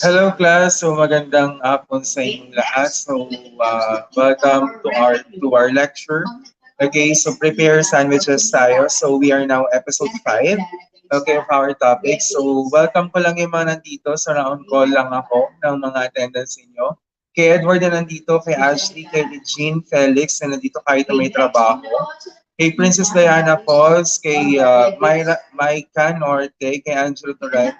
Hello class, so magandang hapon sa inyong lahat. So welcome to our lecture. Okay, so prepare sandwiches tayo. So we are now episode 5, okay, of our topic. So welcome ko lang yung mga nandito. So round call lang ako ng mga attendance ninyo. Kay Edward na nandito, kay Ashley, kay Regine, Felix na nandito kahit na may trabaho. Kay Princess Diana Falls, kay Maika Norte, kay Angelo Torres,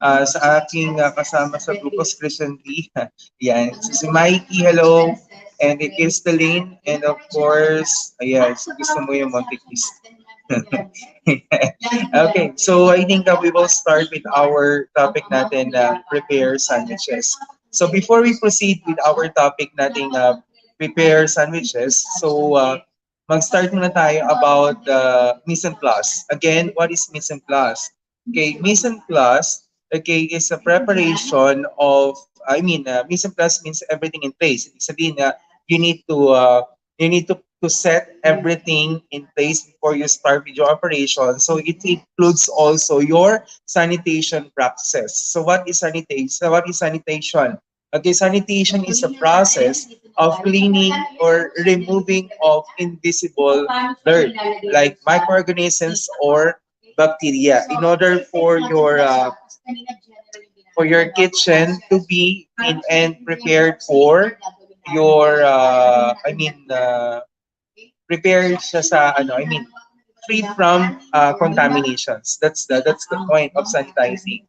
sa aking kasama sa grupo si Christian B. Yan. Si Mikey, hello. And it is the lane. And of course, ayan, so gusto mo yung Monte Cristo. Okay, so I think we will start with our topic natin na prepare sandwiches. So before we proceed with our topic natin prepare sandwiches, so mag-start muna tayo about mise en place. Again, what is mise en place? Okay, mise en place, okay, is a preparation of, mise en place means everything in place. Ibig sabihin na you need to set everything in place before you start with your operation. So it includes also your sanitation practices. So what is sanitation? What is sanitation? Okay, sanitation is a process of cleaning or removing of invisible dirt like microorganisms or bacteria in order for your kitchen to be clean and prepared for your prepared siya sa free from contaminations. That's the point of sanitizing.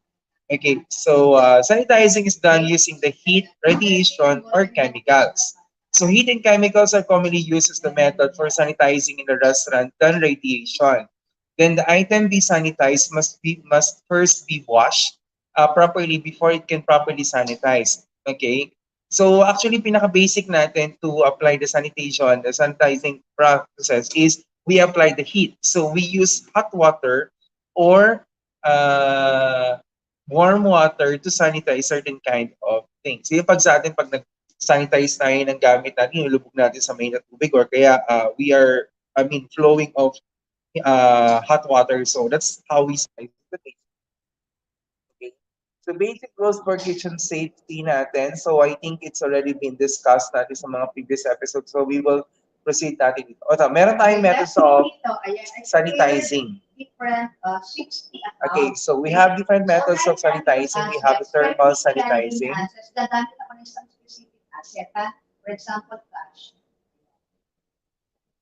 Okay, so sanitizing is done using the heat, radiation, or chemicals. So heat and chemicals are commonly used as the method for sanitizing in a restaurant than radiation. Then the item be sanitized must first be washed properly before it can properly sanitize. Okay? So actually pinaka-basic natin to apply the sanitation, the sanitizing process is we apply the heat. So we use hot water or warm water to sanitize certain kind of things. Yung pag sa atin, pag nag-sanitize tayo ng gamit natin, ilubog natin sa main na tubig or kaya we are, flowing of hot water. So that's how we sanitize the thing. Okay. So basic rules for kitchen safety natin. So I think it's already been discussed natin sa mga previous episodes. So we will proceed natin dito. Meron tayong methods of sanitizing. Okay, so we have different methods of sanitizing. We have the thermal sanitizing.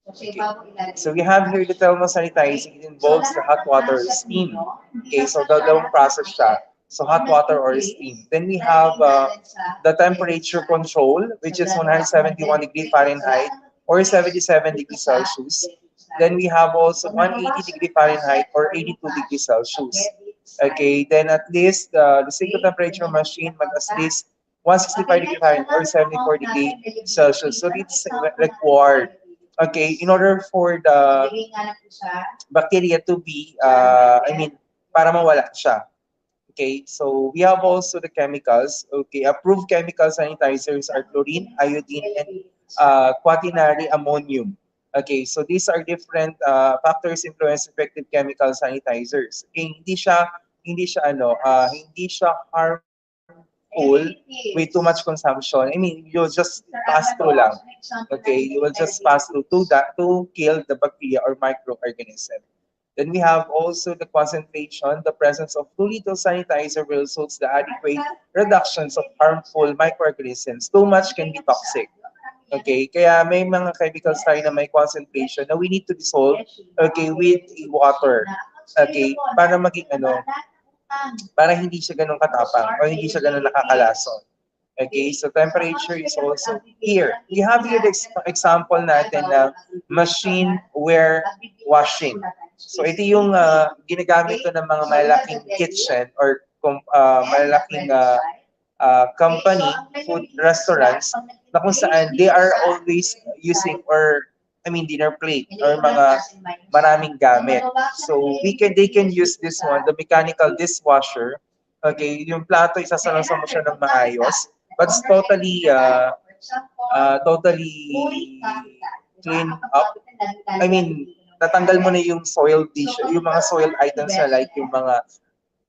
Okay. So we have here the thermal sanitizing. It involves the hot water or steam. Okay, so dalawang process siya. So hot water or steam. Then we have the temperature control, which is 171 degree Fahrenheit or 77 degrees Celsius. Then we have also 180 degree Fahrenheit or 82 degrees Celsius. Okay, then at least the single temperature machine must at least 165 degree Fahrenheit or 74 degree Celsius. So it's required. Okay, in order for the bacteria to be, para mawala siya. Okay, so we have also the chemicals. Okay, approved chemical sanitizers are chlorine, iodine, and quaternary ammonium. Okay, so these are different factors influence effective chemical sanitizers. Okay, hindi siya harmful with too much consumption. You'll just pass through lang. Okay, you will just pass through to kill the bacteria or microorganism. Then we have also the concentration. The presence of 2 little sanitizer will result the adequate reductions of harmful microorganisms. Too much can be toxic. Okay, kaya may mga chemicals tayo na may concentration na we need to dissolve, okay, with water. Okay, para maging para hindi siya ganun katapang o hindi siya ganun nakakalason. Okay, so temperature is also here. We have here the example natin na machine ware washing. So ito yung ginagamit to ng mga malalaking kitchen or malalaking company, food restaurants, na kung saan they are always using dinner plate or mga maraming gamit. So they can use this one, the mechanical dishwasher. Okay, yung plato isasalansan mo siya ng maayos, but it's totally clean up. Natanggal mo na yung soil dish, yung mga soil items na like yung mga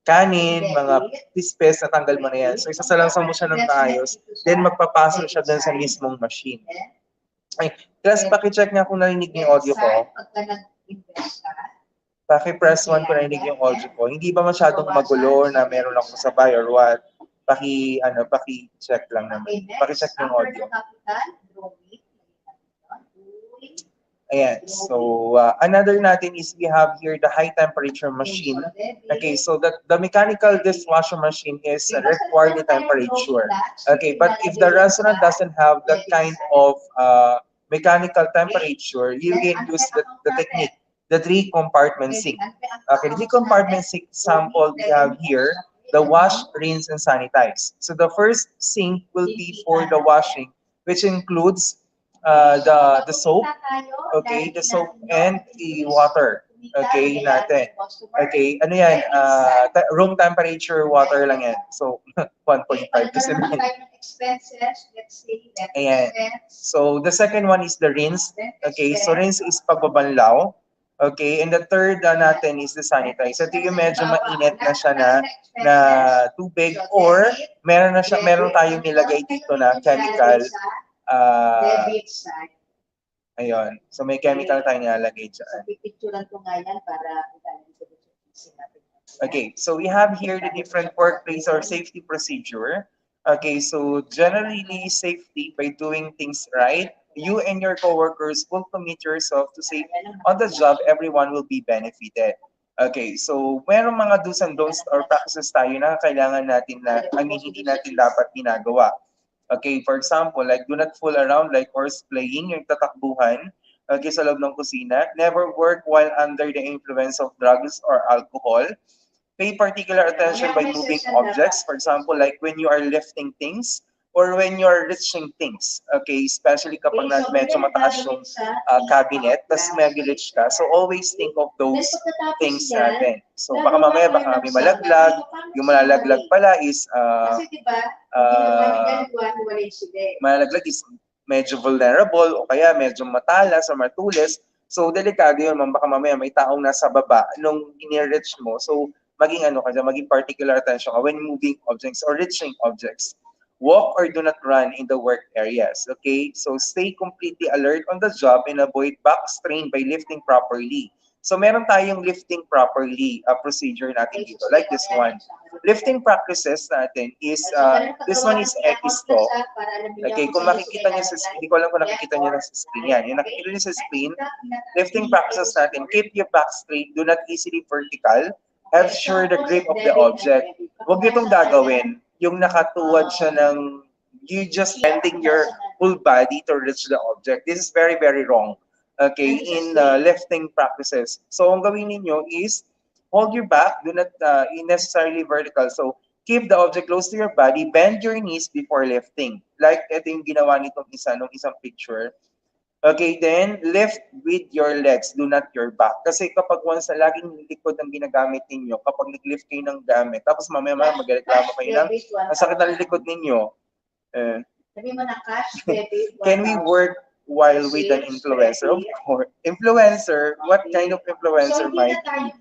kanin, mga pispes, natanggal mo na yan. So, isasalansan mo siya ng maayos, then magpapasok siya dun sa mismong machine. Ay, plus, pakicheck nga kung narinig niyo yung audio ko. Paki-press 1 kung narinig yung audio ko. Hindi ba masyadong magulo na meron akong sabay or what? Paki-check lang naman. Paki-check yung audio. Ayan. So, another natin is we have here the high temperature machine. Okay, so the mechanical dishwasher machine is required the temperature. Okay, but if the restaurant doesn't have that kind of mechanical temperature, you can use the technique, the three compartment sink. Okay, the three compartment sink sample we have here, the wash, rinse, and sanitize. So the first sink will be for the washing, which includes the soap, okay, the soap and the water, okay, natin. Okay, ano yan, room temperature water lang yan. So, 1.5 kasi naman. Ayan. So, the second one is the rinse. Okay, so rinse is pagbabanlaw. Okay, and the third natin is the sanitize. Ito yung medyo mainit na siya na tubig or meron tayong nilagay dito na chemical. Ayun. So may chemical tayo nilalagay dyan. So pipicturan ko nga yan para okay, so we have here the different workplace or safety procedure. Okay, so generally safety by doing things right. You and your coworkers will commit yourself to say on the job, everyone will be benefited. Okay, so merong mga do's and don'ts or practices tayo na kailangan natin na, hindi natin dapat ginagawa. Okay, for example, like do not fool around like horse playing, yung tatakbuhan, okay, sa loob ng kusina. Never work while under the influence of drugs or alcohol. Pay particular attention by moving objects. For example, like when you are lifting things or when you are reaching things. Okay, especially kapag medyo mataas yung cabinet, tapos mag-reach ka. So always think of those things natin. So baka mamaya, baka may malaglag. Yung malalaglag pala is malaglag is medyo vulnerable o kaya medyo matalas o matulis. So, delikado yun, baka mamaya may taong nasa baba nung in-reach mo. So, maging maging particular attention ka when moving objects or reaching objects. Walk or do not run in the work areas. Okay? So, stay completely alert on the job and avoid back strain by lifting properly. So, meron tayong lifting properly procedure natin dito, like this one. Lifting practices natin is, this one is episto. Okay, kung makikita niyo sa screen, hindi ko alam kung nakikita niyo na sa screen yan. Yung nakikita niyo sa screen, lifting practices natin, keep your back straight, do not easily vertical, have sure the grip of the object. Huwag niyo itong gagawin, yung nakatuwad siya ng, you just bending your whole body to reach the object. This is very, very wrong. Okay, in lifting practices. So, ang gawin ninyo is, hold your back, do not necessarily vertical. So, keep the object close to your body, bend your knees before lifting. Like, ito yung ginawa nitong nung isang picture. Okay, then, lift with your legs, do not your back. Kasi kapag once na laging likod ang ginagamit ninyo, kapag nag-lift kayo ng gamit, tapos mamaya magreklamo kayo ng, ang sakit ng likod ninyo. Can we work while with an influencer? Of course. Influencer, what kind of influencer might be?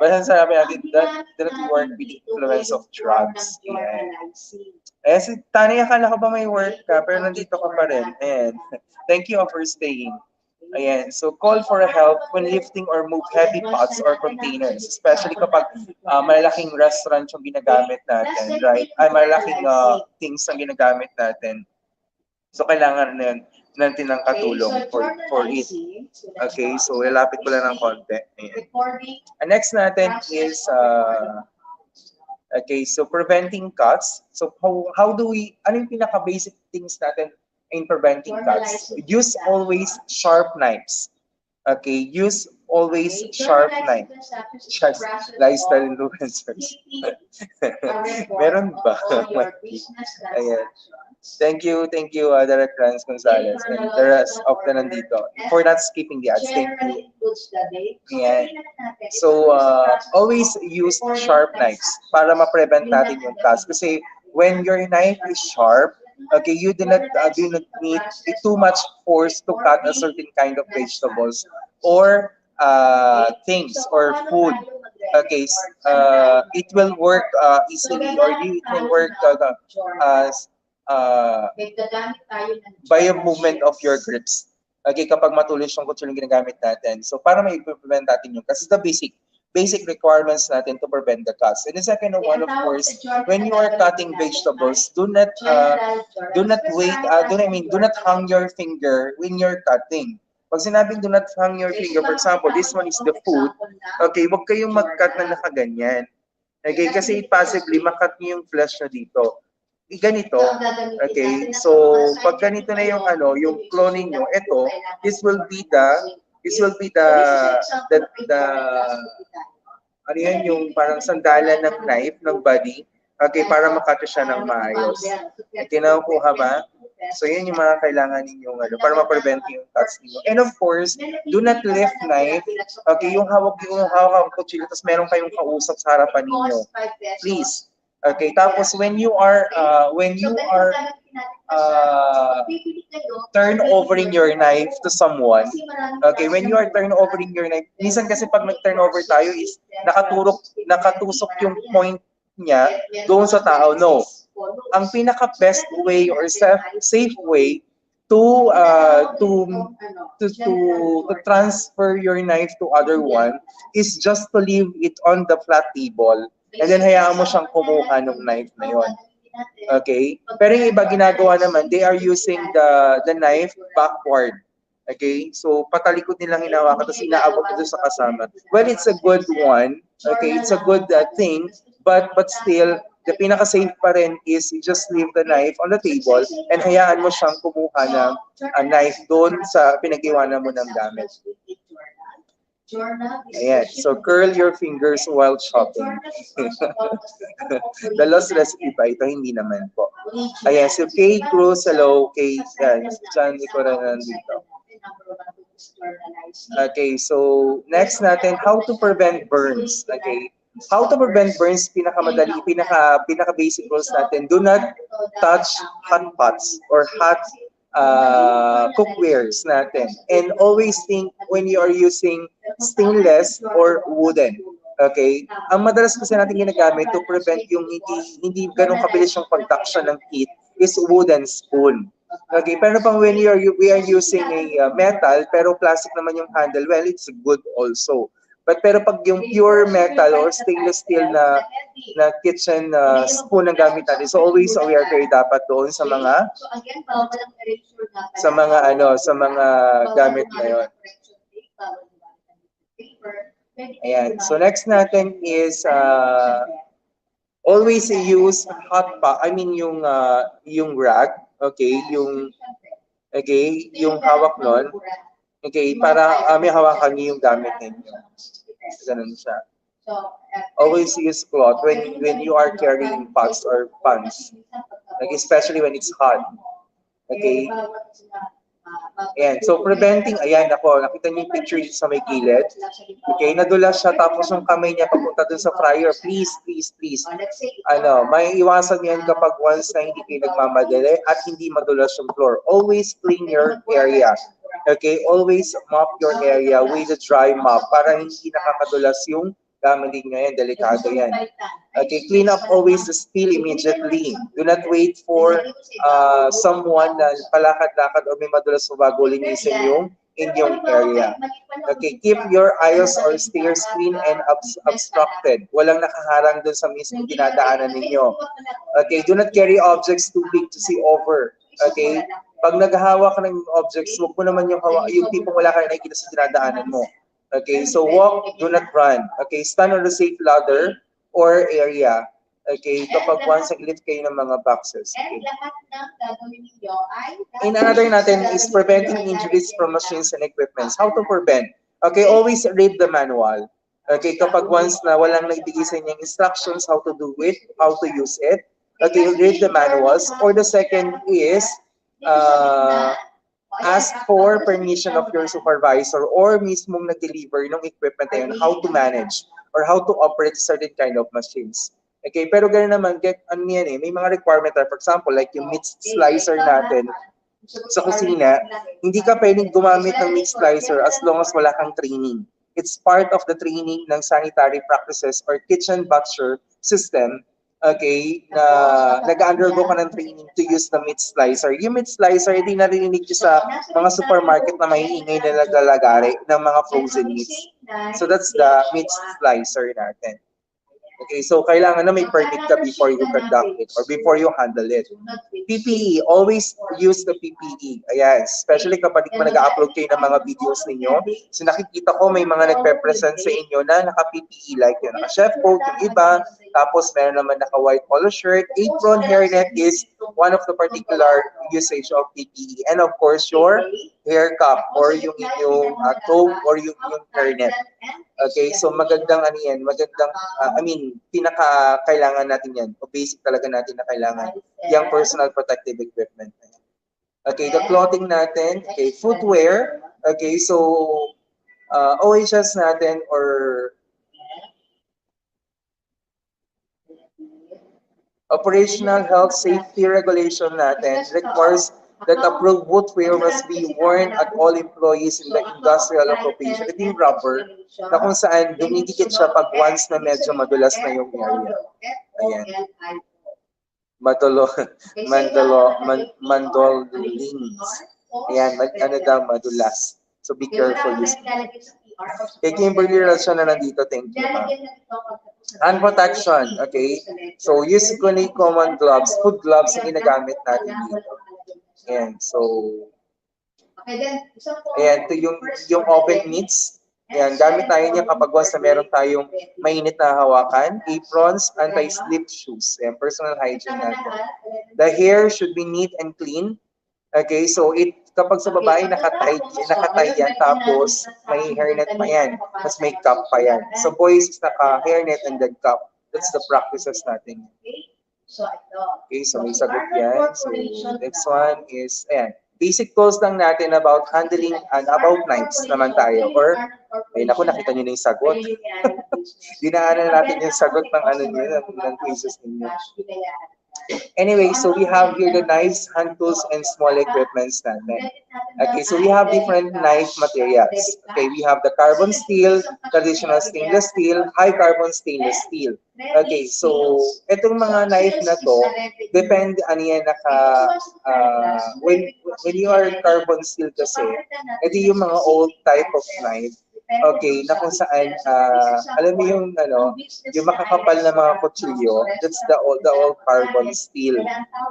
Basta sabi natin, that work with the influence of drugs. Yeah. Eh, si Tani, akala ko ba may work ka, pero nandito ka pa rin. Ayan. Thank you for staying. Ayan. So, call for help when lifting or move heavy pots or containers, especially kapag malalaking restaurant yung ginagamit natin, right? Ay, malalaking things ang ginagamit natin. So, kailangan natin ng katulong for it. Okay, so lalapit ko lang ng konti. Ayan. And next natin is, okay, so preventing cuts. So, how do we, ano yung pinaka-basic things natin in preventing cuts? Use always sharp knives. Okay, use always sharp knives. Lifestyle influencers. Meron ba? Ayan. Thank you, Direct Franz Gonzalez and the rest of the nandito for not skipping the ads. Thank you. Ayan. So, always use sharp knives para ma-prevent natin yung cuts. Kasi when your knife is sharp, okay, you do not need too much force to cut a certain kind of vegetables or things or food, okay, it will work easily, or it will work uh, by a movement of your grips. Okay, kapag matulis yung kutsilyo yung ginagamit natin. So, para ma-prevent natin yun. Kasi the basic requirements natin to prevent the cuts. And the second one, of course, when you are cutting vegetables, do not wait, do not hang your finger when you're cutting. Pag sinabing do not hang your finger, for example, this one is the food, okay, wag kayong mag-cut na nakaganyan. Okay, kasi possibly makat niyo yung flesh na dito. Ganito. Okay, so pag ganito na yung yung cloning nyo, ito, this will be the ano yan, yung parang sandalan ng knife, ng body, okay, para makata siya ng maayos. Okay, nakukuha ba? So, yan yung mga kailangan ninyong para ma-prevent yung cuts ninyo. And of course, do not lift knife. Okay, yung hawak ng kutsilyo, tapos meron kayong kausap sa harapan ninyo. Please. Okay, tapos when you are turn overing your knife to someone, okay, when you are turn overing your knife, minsan kasi pag nag-turn over tayo is nakatusok yung point niya doon sa tao. No. Ang pinaka-best way or safe way to transfer your knife to other one is just to leave it on the flat table. And then hayaan mo siyang kumuha ng knife na yon. Okay? Pero yung iba ginagawa naman, they are using the knife backward. Okay? So patalikod nilang hinawakan tapos inaabot ito sa kasama. Well, it's a good one. Okay? It's a good thing, but still the pinaka-safe pa rin is you just leave the knife on the table and hayaan mo siyang kumuha ng knife doon sa pinag-iwanan mo ng gamit. Ayan. So, curl your fingers while chopping. The lost recipe pa. Ito hindi naman po. Ayan. So, Kay Cruz, hello. Kay, yan. Diyan, ko rin nandito. Okay. So, next natin, how to prevent burns. Okay. How to prevent burns, pinakamadali, pinaka-basic rules natin. Do not touch hot pots or hot cookwares natin. And always think when you are using stainless or wooden. Okay? Ang madalas kasi natin ginagamit to prevent yung hindi ganun kabilis yung pagdaksyon ng heat is wooden spoon. Okay, pero pang when we are using a metal pero plastic naman yung handle, well, it's good also. Pero pag yung pure metal or stainless steel na kitchen spoon ang gamit natin, so always aware kayo dapat doon sa mga gamit na yon. Ayan. So next natin is always use hot pot. I mean yung rag, okay, yung hawak nun. Okay, para may hawakan niyo yung gamit ninyo. Ganun siya. Always use cloth when you are carrying pots or pans. Like especially when it's hot. Okay? Ayan. So preventing, ayan ako, nakita niyo yung picture dito sa may gilid. Okay, nadulas siya tapos yung kamay niya papunta dun sa fryer. Please. May iwasan yan kapag once na hindi kayo nagmamadali at hindi madulas yung floor. Always clean your area. Okay, always mop your area with a dry mop para hindi nakakadulas yung gamit nyo yan. Delikado yan. Okay, clean up always the spill immediately. Do not wait for someone na palakad-lakad o may madulas o bago linisin yung inyong area. Okay, keep your aisles or stairs clean and obstructed. Walang nakaharang dun sa mismong dinadaanan ninyo. Okay, do not carry objects too big to see over. Okay, pag naghahawak ka ng objects, huwag mo naman yung tipong wala ka na nakikita sa dinadaanan mo. Okay, so walk, do not run. Okay, stand on the safe ladder or area. Okay, kapag once nag-lift kayo ng mga boxes. Okay. And another natin is preventing injuries from machines and equipments. How to prevent? Okay, always read the manual. Okay, kapag once na walang naibigay sa inyong instructions how to do it, how to use it. Okay, read the manuals. Or the second is ask for permission of your supervisor or mismong nag-deliver ng equipment na yun, how to manage or how to operate certain kind of machines. Okay, pero gano'n naman, may mga requirement. For example, like yung meat slicer natin sa kusina, hindi ka pwedeng gumamit ng meat slicer as long as wala kang training. It's part of the training ng sanitary practices or kitchen butcher system. Okay, na nag-undergo ka ng training to use the meat slicer. Yung meat slicer, hindi narinig nyo sa mga supermarket na maiingay na naglalagari ng mga frozen meats. So that's the meat slicer natin. Okay, so kailangan na may permit ka before you conduct it or before you handle it. PPE, always use the PPE. Ayan, especially kapag nag-upload kayo ng mga videos ninyo. So nakikita ko may mga nagpe-present sa inyo na naka-PPE like yun, naka-chef coat, yung iba, tapos meron naman naka-white polo shirt, apron, hairnet is one of the particular usage of PPE. And of course, your hair cap or yung inyong comb or yung hairnet. Okay, so magandang ano yan, magandang, pinaka kailangan natin yan, o basic talaga natin na kailangan, yung personal protective equipment. Okay, the clothing natin, okay, footwear, okay, so OHS natin or operational health safety regulation natin requires that approved footwear must be worn at all employees in the industrial occupation. Ito yung rubber na kung saan dumidikit siya pag once na medyo madulas na yung area. Ayan. Mandolins. Ayan, madulas. So be careful this. Kay Kimberly Rachel na nandito, thank you. Hand protection, okay? So use common gloves, food gloves na ginagamit natin dito. Ayan, so ayan, ito yung oven mitts. Ayan, gamit tayo niya kapag once na meron tayong mainit na hawakan, aprons, anti-slip shoes. Ayan, personal hygiene natin. The hair should be neat and clean. Okay, so kapag sa babae nakatay yan, tapos may hairnet pa yan, mas may cap pa yan. So boys is naka-hairnet and then cap. That's the practices natin. Okay, so may sagot yan. So next one is, ayan, basic tools lang natin about handling and about knives naman tayo. Or, ay naku, nakita nyo na yung sagot. Dinaanan natin yung sagot ng ano nyo, ng quizzes ninyo. Anyway, so we have here the knives, hand tools, and small equipments natin. Okay, so we have different knife materials. Okay, we have the carbon steel, traditional stainless steel, high carbon stainless steel. Okay, so itong mga knife na to, depende ano yan when you are carbon steel kasi, ito yung mga old type of knife. Okay, na kung saan, alam mo yung, yung makakapal na mga kutsilyo, that's the old carbon steel.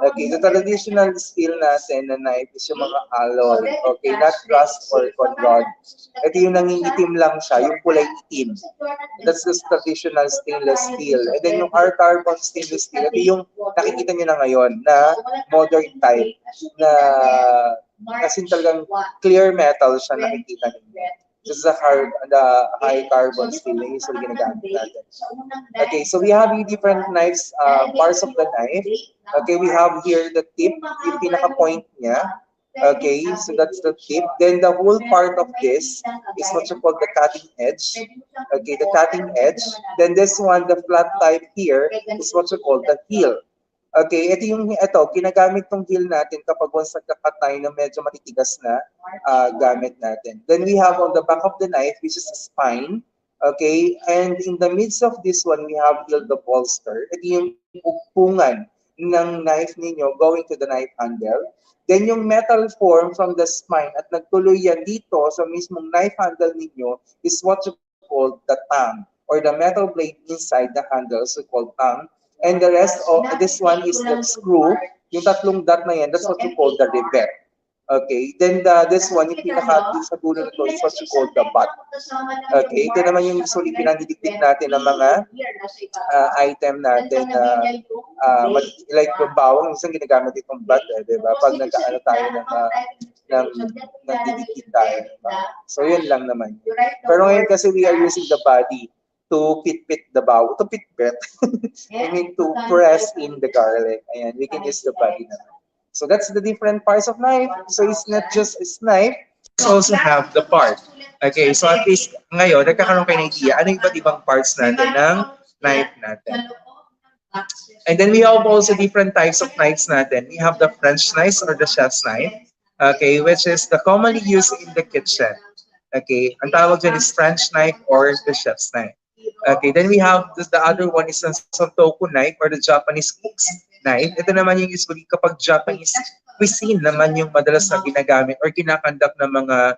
Okay, the traditional steel natin na knife is yung mga alloy. Okay, not rust or conrod. Ito yung nangingitim lang siya, yung kulay itim. That's the traditional stainless steel. And then yung hard carbon stainless steel, ito yung nakikita nyo na ngayon na modern type na kasi talagang clear metal siya nakikita nyo. This is the high carbon steel na usually ginagamit natin. Okay, so we have different knives, parts of the knife. Okay, we have here the tip, yung pinaka-point niya. Okay, so that's the tip. Then the whole part of this is what you call the cutting edge. Okay, the cutting edge. Then this one, the flat type here, is what you call the heel. Okay, ginagamit tong heel natin kapag once nagkakat tayo na medyo matitigas na gamit natin. Then we have on the back of the knife, which is the spine. Okay, and in the midst of this one, we have here the bolster. Ito yung upungan ng knife ninyo going to the knife handle. Then yung metal form from the spine at nagtuloy yan dito sa mismong knife handle ninyo is what you call the tang or the metal blade inside the handle, so called tang. And the rest of this one is the screw. Yung tatlong dot na yan, that's what you call the rivet. Okay, then this one, yung pinaka sa dulo nito is what you call the butt. Okay, ito naman yung usually pinandidikdik natin ng mga item natin na like yung bawang, minsan ginagamit itong butt, di ba? Pag nagkaano tayo ng didikdik tayo. So yun lang naman. Pero ngayon kasi we are using the body to pit the bawang, to pit. I mean to press in the garlic. Ayan, we can use the body naman. So that's the different parts of knife. So it's not just a knife, it's also have the part. Okay, so at least ngayon, nagkakaroon kayo ng idea ano yung iba't ibang parts natin ng knife natin. And then we have also different types of knives natin. We have the French knife or the chef's knife, okay, which is the commonly used in the kitchen. Okay, ang tawag dyan is French knife or the chef's knife. Okay, then we have the other one is the Santoku knife or the Japanese cook's knife. Ito naman yung usually kapag Japanese cuisine naman yung madalas na ginagamit or kinakandak ng mga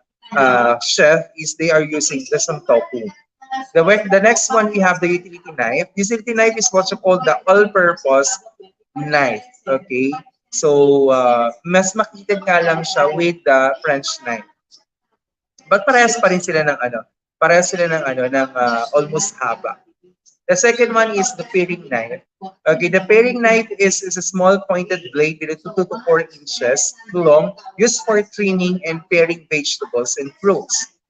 chef is they are using the Santoku. The next one we have the utility knife. Utility knife is what you call the all-purpose knife. Okay, so mas makitid nga lang siya with the French knife. But parehas pa rin sila ng ano, parehas sila ng ano ng almost haba. The second one is the paring knife. Okay, the paring knife is a small pointed blade with 2 to 4 inches long, used for trimming and paring vegetables and fruits.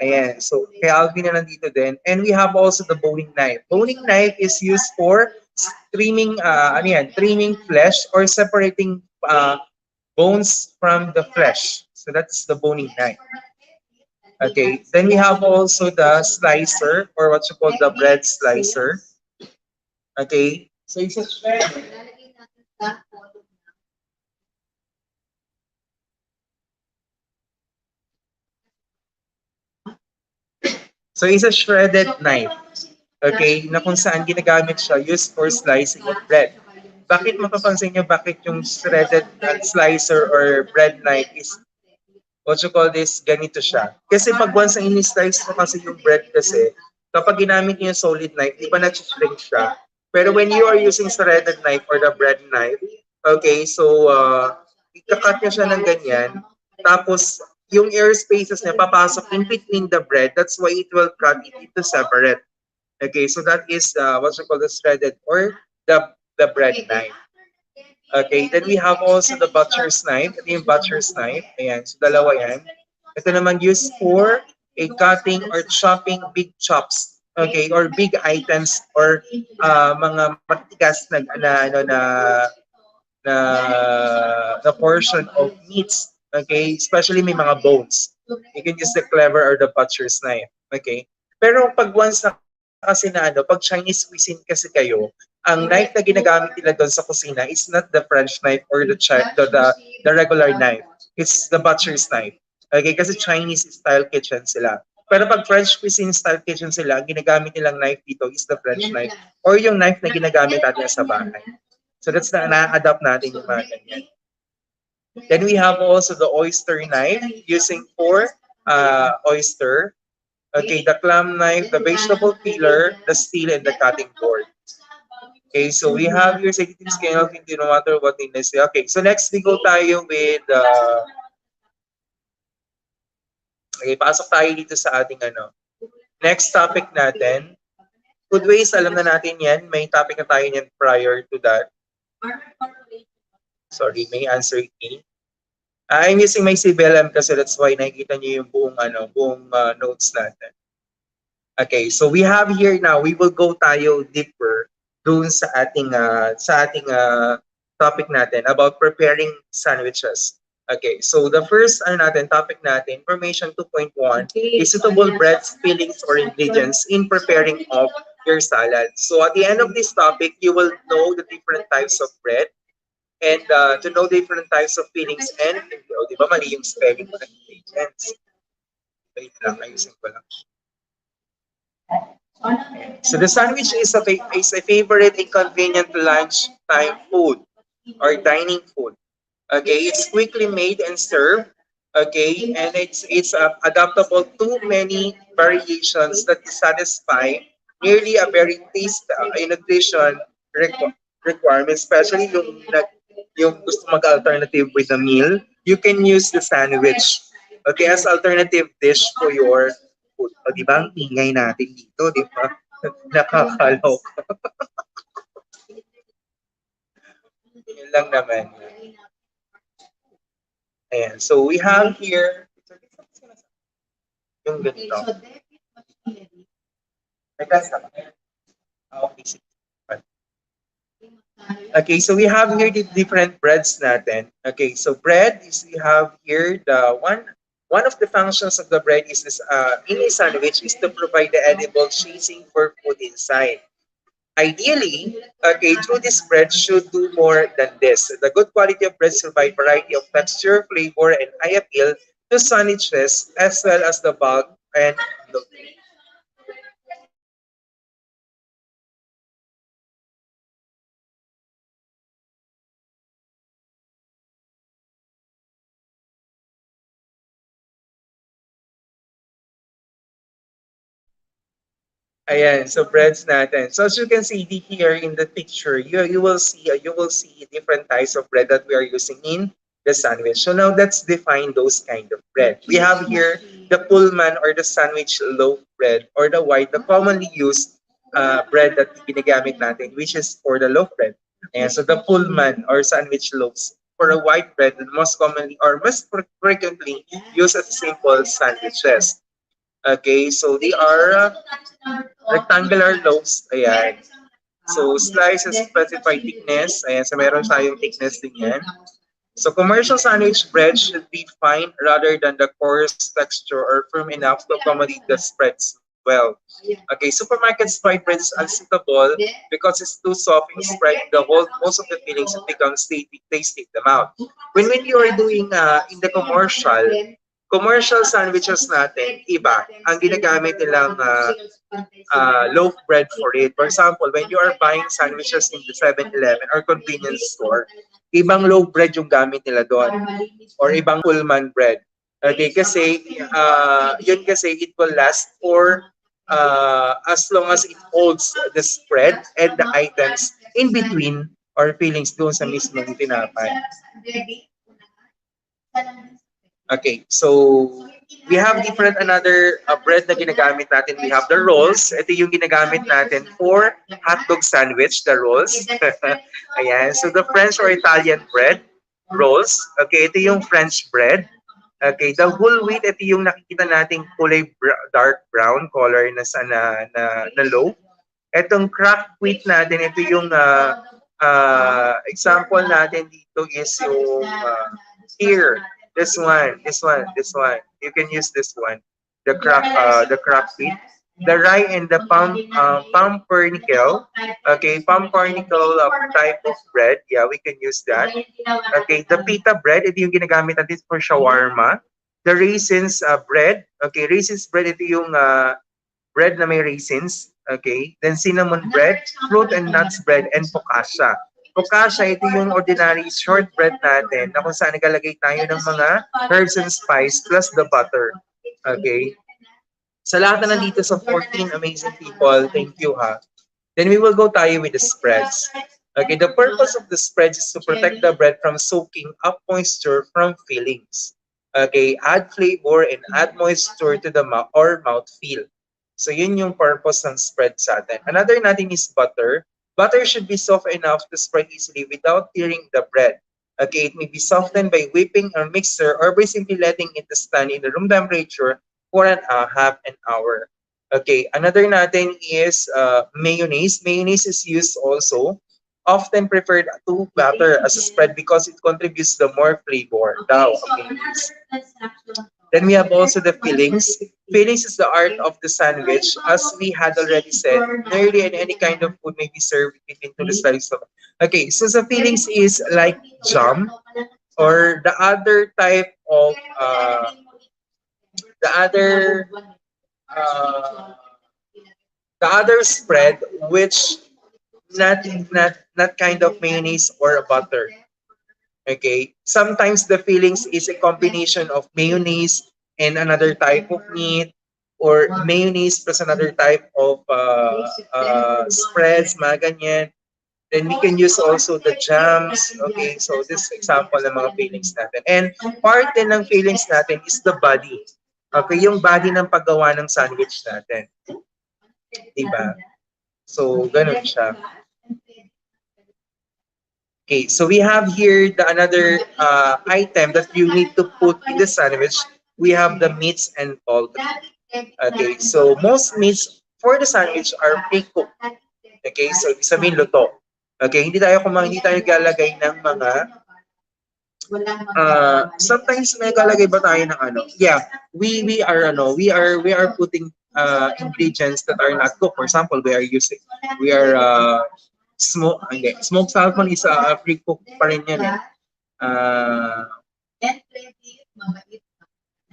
Ayan, so kaya Alvin na nandito din. And we have also the boning knife. Boning knife is used for trimming, ano yan, trimming flesh or separating bones from the flesh. So that's the boning knife. Okay, then we have also the slicer or what you call the bread slicer. Okay, so it's a shredder. So it's a shredded knife. Okay, na kung saan ginagamit siya used for slicing of bread. Bakit mapapansin nyo bakit yung shredded slicer or bread knife is what you call this, ganito siya. Kasi pag once na in-slice mo kasi yung bread kasi, kapag ginamit niyo yung solid knife, di ba nag-shrink siya? Pero when you are using threaded knife or the bread knife, okay, so ikakat niya siya ng ganyan, tapos yung air spaces niya papasok in between the bread, that's why it will cut it into separate. Okay, so that is what you call the threaded or the bread knife. Okay, then we have also the butcher's knife. Ito yung butcher's knife. Ayan, so dalawa yan. Ito naman used for a cutting or chopping big chops. Okay, or big items or mga matigas na portion of meats. Okay, especially may mga bones. You can use the cleaver or the butcher's knife. Okay, pero pag once na kasi na ano, pag Chinese cuisine kasi kayo, ang knife na ginagamit nila doon sa kusina is not the French knife or the regular knife. It's the butcher's knife. Okay, kasi Chinese style kitchen sila. Pero pag French cuisine style kitchen sila, ang ginagamit nilang knife dito is the French knife or yung knife na ginagamit natin sa bahay. So that's na-adapt natin yung mga ganyan. Then we have also the oyster knife using for oyster. Okay, the clam knife, the vegetable peeler, the steel, and the cutting board. Okay, so we have here sa skin of hindi no matter what in this. Okay, so next we go tayo with okay, pasok tayo dito sa ating ano. Next topic natin. Food waste, alam na natin yan. May topic na tayo yan prior to that. Sorry, may answer key. I'm using my CBLM kasi that's why nakikita niyo yung buong notes natin. Okay, so we have here now, we will go tayo deeper dun sa ating topic natin about preparing sandwiches. Okay, so the first topic natin, information 2.1 is suitable breads, fillings, or ingredients in preparing of your salad. So at the end of this topic, you will know the different types of bread and to know different types of fillings and, di ba mali yung spelling ng ingredients. Wait lang, ayusin ko lang. So the sandwich is a favorite and convenient lunchtime food or dining food. Okay, it's quickly made and served. Okay, and it's adaptable to many variations that satisfy nearly a very taste nutrition requirement, especially yung gusto mag-alternative with a meal. You can use the sandwich, okay, as alternative dish for your food. O, di ba? Ang ingay natin dito, di ba? Nakakalok. Yun lang naman. Ayan. So, we have here yung ganito. Okay, okay, so we have here the different breads natin. Okay, so bread is we have here the one of the functions of the bread is this in a sandwich is to provide the edible casing for food inside. Ideally, okay, through this bread should do more than this. The good quality of breads provide variety of texture, flavor, and high appeal to sandwiches as well as the bulk and loaf. Ayan, so breads natin. So as you can see here in the picture, you will see different types of bread that we are using in the sandwich. So now let's define those kind of bread. We have here the Pullman or the sandwich loaf bread or the white, the commonly used bread that ginagamit natin, which is for the loaf bread. Ayan, so the Pullman or sandwich loaves for a white bread, most commonly or most frequently used as simple sandwiches. Okay, so they are rectangular loaves. Ayan. So, slices specified thickness. Ayan, so meron tayong thickness din yan. So, commercial sandwich bread should be fine rather than the coarse texture or firm enough to accommodate the spreads well. Okay, supermarket fried bread is unsuitable because it's too soft and spread the whole most of the fillings it becomes tasty in the mouth. When you are doing in the commercial sandwiches natin, iba. Ang ginagamit nilang loaf bread for it. For example, when you are buying sandwiches in the 7-Eleven or convenience store, ibang loaf bread yung gamit nila doon or ibang Pullman bread. Okay, kasi yun kasi it will last for as long as it holds the spread and the items in between or fillings doon sa mismong tinapay. Okay, so we have different another bread na ginagamit natin. We have the rolls. Ito yung ginagamit natin for hotdog sandwich, the rolls. Ayan, so the French or Italian bread, rolls. Okay, ito yung French bread. Okay, the whole wheat, ito yung nakikita nating kulay dark brown color na sa na loaf. Etong cracked wheat natin, ito yung example natin dito is yung here. This one. You can use this one. The crack wheat. The rye and the pumpernickel. Okay, pumpernickel type of bread. Yeah, we can use that. Okay, the pita bread, ito yung ginagamit natin for shawarma. The raisins bread. Okay, raisins bread, ito yung bread na may raisins. Okay, then cinnamon bread, fruit and nuts bread, and focaccia. Focaccia, ito yung ordinary shortbread natin na kung saan nagalagay tayo ng mga herbs and spice plus the butter. Okay? Sa lahat na nandito sa 14 amazing people, thank you ha. Then we will go tayo with the spreads. Okay, the purpose of the spreads is to protect the bread from soaking up moisture from fillings. Okay, add flavor and add moisture to the mouth or mouthfeel. So yun yung purpose ng spread sa atin. Another natin is butter. Butter should be soft enough to spread easily without tearing the bread. Okay, it may be softened by whipping or mixer or by simply letting it stand in the room temperature for half an hour. Okay, another natin is mayonnaise. Mayonnaise is used also, often preferred to butter as a spread because it contributes the more flavor. Daw, mayonnaise. Then we have also the fillings. Fillings is the art of the sandwich. As we had already said, nearly any kind of food may be served into the sandwich. Okay, so the fillings is like jam or the other uh, the other spread which not kind of mayonnaise or butter. Okay, sometimes the fillings is a combination of mayonnaise and another type of meat or mayonnaise plus another type of spreads, mga ganyan. Then we can use also the jams. Okay, so this example ng mga fillings natin. And part din ng fillings natin is the body. Okay, yung body ng paggawa ng sandwich natin. Diba? So, ganun siya. Okay, so we have here the another item that you need to put in the sandwich. We have the meats and poultry. Okay, so most meats for the sandwich are pre-cooked. Okay, so ibig sabihin luto. Okay, hindi tayo naglalagay ng mga sometimes may naglalagay ba tayo ng ano? Yeah, we are putting ingredients that are not cooked. For example, we are smoked salmon is pre-cooked pa rin yan eh. Uh,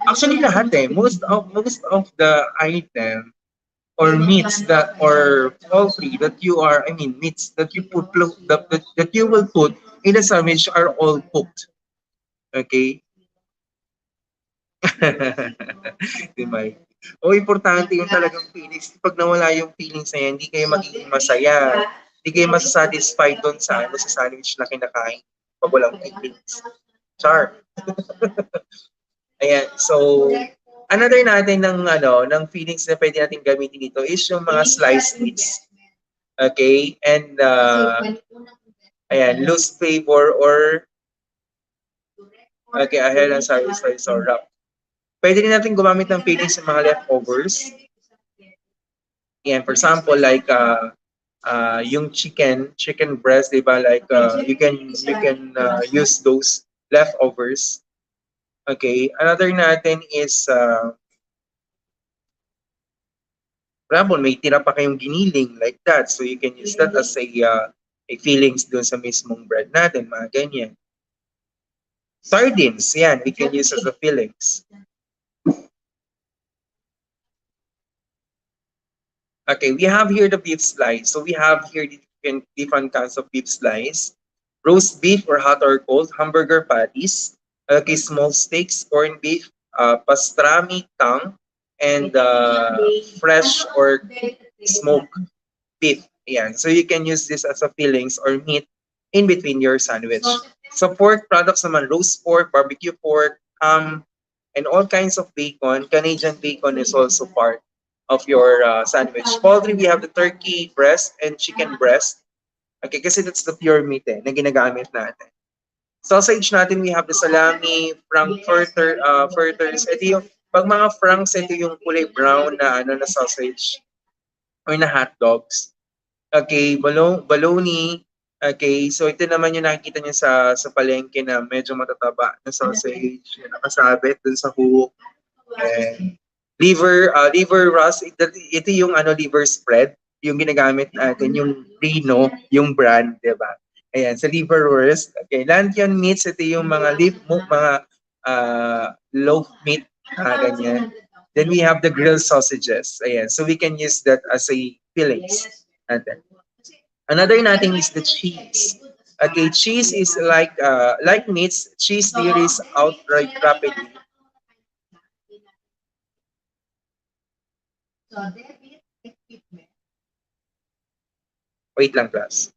Actually, lahat eh. Most of the item or meats that or poultry that you are, I mean, meats that you that you will put in a sandwich are all cooked. Okay? Di ba? O importante yung talagang feelings. Pag nawala yung feelings na yan, hindi kayo magiging masaya. Hindi kayo masasatisfied doon sa ano sa sandwich na kinakain pag walang feelings. Char. Ayan. So, another natin ng ano ng feelings na pwede natin gamitin dito is yung mga sliced meats. Okay? And ayan, loose flavor or okay, ahead and sorry, so wrap. Pwede din natin gumamit ng feelings sa mga leftovers. Yan, for example, like yung chicken breast, di ba? Like you can use those leftovers. Okay. Another natin is Ramon, may tira pa kayong giniling like that. So you can use that as a fillings doon sa mismong bread natin, mga ganyan. Sardines, yan, we can use as a fillings. Okay, we have here the beef slice. So we have here different kinds of beef slice. Roast beef or hot or cold, hamburger patties, okay, small steaks, corned beef, pastrami, tongue, and fresh or smoked beef. Ayan. So you can use this as a fillings or meat in between your sandwich. So pork products naman, roast pork, barbecue pork, ham, and all kinds of bacon. Canadian bacon is also part of your sandwich. Poultry, we have the turkey breast and chicken breast. Okay, kasi that's the pure meat na ginagamit natin. Sausage natin, we have the salami, frankfurters. Ito yung, pag mga franks, ito yung kulay brown na ano na sausage or na hot dogs. Okay, bologna. Okay, so ito naman yung nakikita niyo sa palengke na medyo matataba na sausage, yung nakasabit dun sa hook. And liver Ross, ito yung ano liver spread, yung ginagamit natin, yung Reno, yung brand, 'di ba? Ayan, sa liverwurst. Okay, Lantian meats, ito yung mga mga loaf meat, ganyan. Then we have the grilled sausages. Ayan, so we can use that as a fillings. Another natin is the cheese. Okay, cheese is like meats, cheese varies outright rapidly. Wait lang, class.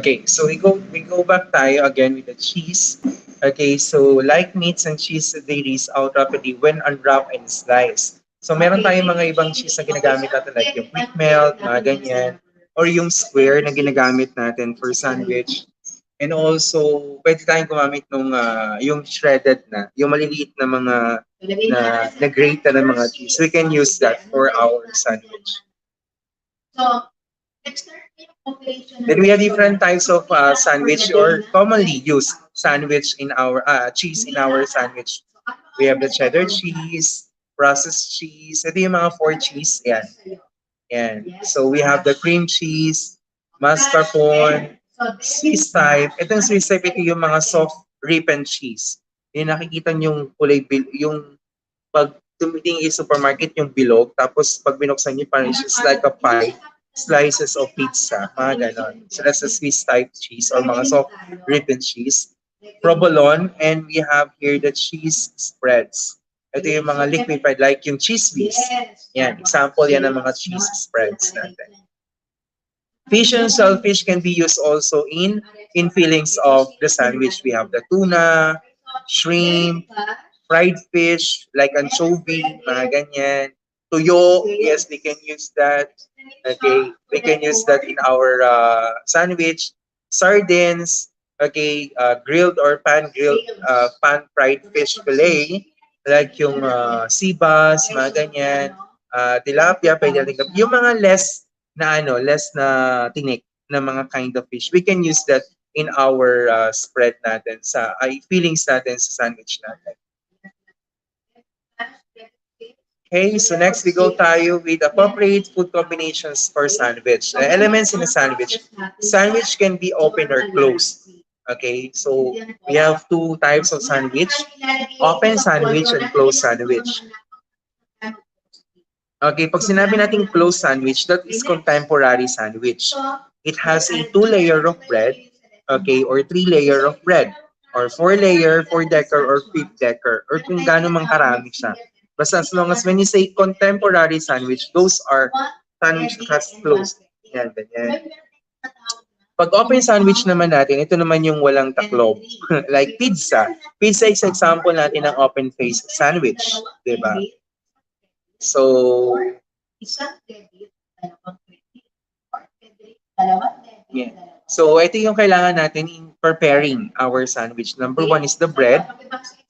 Okay, so we go back tayo again with the cheese. Okay, so like meats and cheese, they release out rapidly when unwrapped and sliced. So meron tayong mga ibang cheese na ginagamit natin like yung quick melt, mga ganyan, or yung square na ginagamit natin for sandwich. And also, pwede tayong gumamit nung yung shredded na, yung maliliit na mga na grate na mga cheese. We can use that for our sandwich. Then we have different types of sandwich or commonly used sandwich in our cheese in our sandwich. We have the cheddar cheese, processed cheese. Ito yung mga 4 cheese. Yan. Yan. So we have the cream cheese, mascarpone, Swiss type. Itong Swiss type, ito yung mga soft ripened cheese. Yung nakikita yung kulay, yung pag tumitingin sa supermarket yung bilog, tapos pag binuksan niyo parang it's like a pie, slices of pizza, mga ganon. So that's the Swiss type cheese or mga soft ripened cheese. provolone, and we have here the cheese spreads. Ito yung mga liquefied, like yung cheese whiz. Yan, example yan ng mga cheese spreads natin. Fish and shellfish can be used also in fillings of the sandwich. We have the tuna, shrimp, fried fish, like anchovy, mga ganyan. Tuyo, yes, we can use that. Okay, we can use that in our sandwich. Sardines, okay, grilled or pan-grilled, pan-fried fish fillet, like yung sea bass, mga ganyan. Tilapia, pwede natin yung mga less na tinik na mga kind of fish. We can use that in our spread natin ay fillings natin sa sandwich natin. Okay, so next we go tayo with appropriate food combinations for sandwich. Elements in a sandwich. Sandwich can be open or closed. Okay, so we have two types of sandwich. Open sandwich and closed sandwich. Okay, pag sinabi natin closed sandwich, that is contemporary sandwich. It has a 2-layer of bread, okay, or 3-layer of bread, or 4-layer, 4-decker, or 5th-decker, or kung gaano mang karami siya. Basta as long as when you say contemporary sandwich, those are sandwich that has closed. Yan, ganyan. Pag open sandwich naman natin, ito naman yung walang taklob. Like pizza. Pizza is example natin ng open face sandwich. Diba? So, yeah. So, ito yung kailangan natin in preparing our sandwich. Number one is the bread.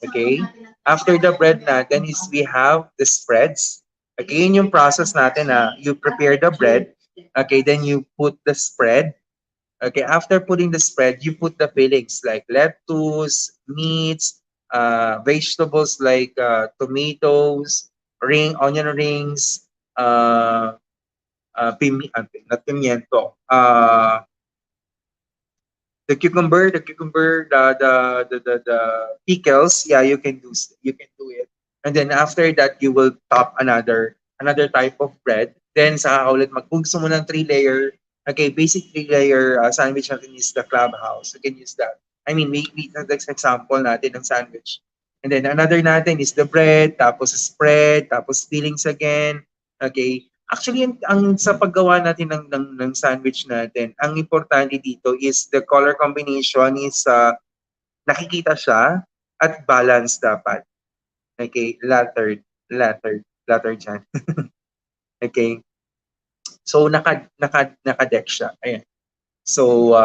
Okay? After the bread natin is we have the spreads. Okay, yun yung process natin na you prepare the bread. Okay, then you put the spread. Okay, after putting the spread, you put the fillings like lettuce, meats, vegetables like tomatoes, onion rings, not pimiento, the pickles, yeah, you can do it. And then after that, you will top another type of bread. Then sa ulit kung gusto mo ng 3-layer, okay, basic 3-layer sandwich natin is the clubhouse. You can use that. I mean, that's example natin ng sandwich. And then another natin is the bread, tapos spread, tapos fillings again. Okay. Actually, ang sa paggawa natin ng sandwich natin, ang importante dito is the color combination is nakikita siya at balance dapat. Okay, latter dyan. Okay. So, naka-deck siya. Ayan. So,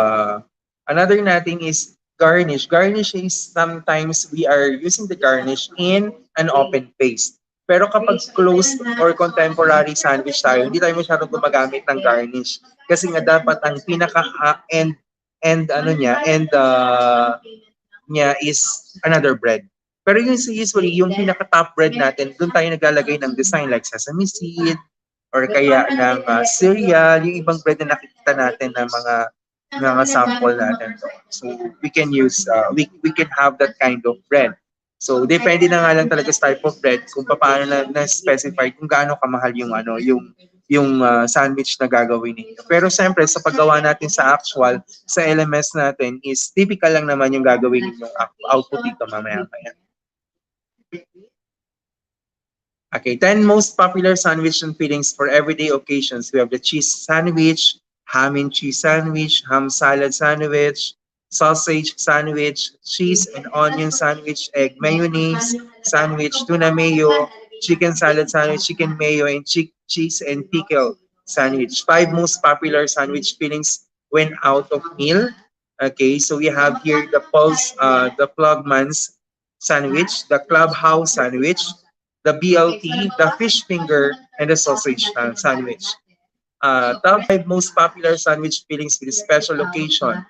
another natin is garnish. Garnish is sometimes we are using the garnish in an open face. Pero kapag closed or contemporary sandwich tayo, hindi tayo masyadong gumagamit ng garnish. Kasi nga dapat ang pinaka-end niya is another bread. Pero usually, yung pinaka-top bread natin, doon tayo naglalagay ng design like sesame seed, or kaya ng cereal, yung ibang bread na nakikita natin ng mga sample natin. So we can use, we can have that kind of bread. So depende na nga lang talaga sa type of bread kung paano na-specify kung gaano kamahal yung sandwich na gagawin ninyo. Pero siyempre sa paggawa natin sa actual, sa LMS natin is typical lang naman yung gagawin ninyong output dito mamaya-maya. Okay, 10 most popular sandwich and fillings for everyday occasions. We have the cheese sandwich, ham and cheese sandwich, ham salad sandwich, sausage sandwich, cheese and onion sandwich, egg mayonnaise sandwich, tuna mayo, chicken salad sandwich, chicken mayo, and cheese and pickle sandwich. 5 most popular sandwich fillings when out of meal. Okay, so we have here the Plugman's sandwich, the Clubhouse sandwich, the BLT, the fish finger, and the sausage sandwich. Top 5 most popular sandwich fillings with special occasion.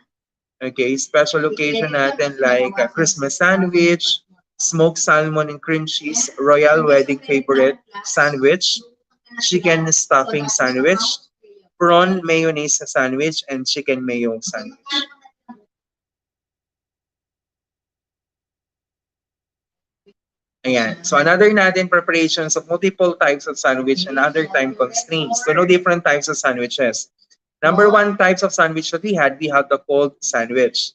Okay, special occasion natin like Christmas sandwich, smoked salmon and cream cheese, royal wedding favorite sandwich, chicken stuffing sandwich, prawn mayonnaise sandwich, and chicken mayo sandwich. Ayan. So another natin preparations of multiple types of sandwich and other time constraints. So no different types of sandwiches. Number 1 types of sandwich that we have the cold sandwich.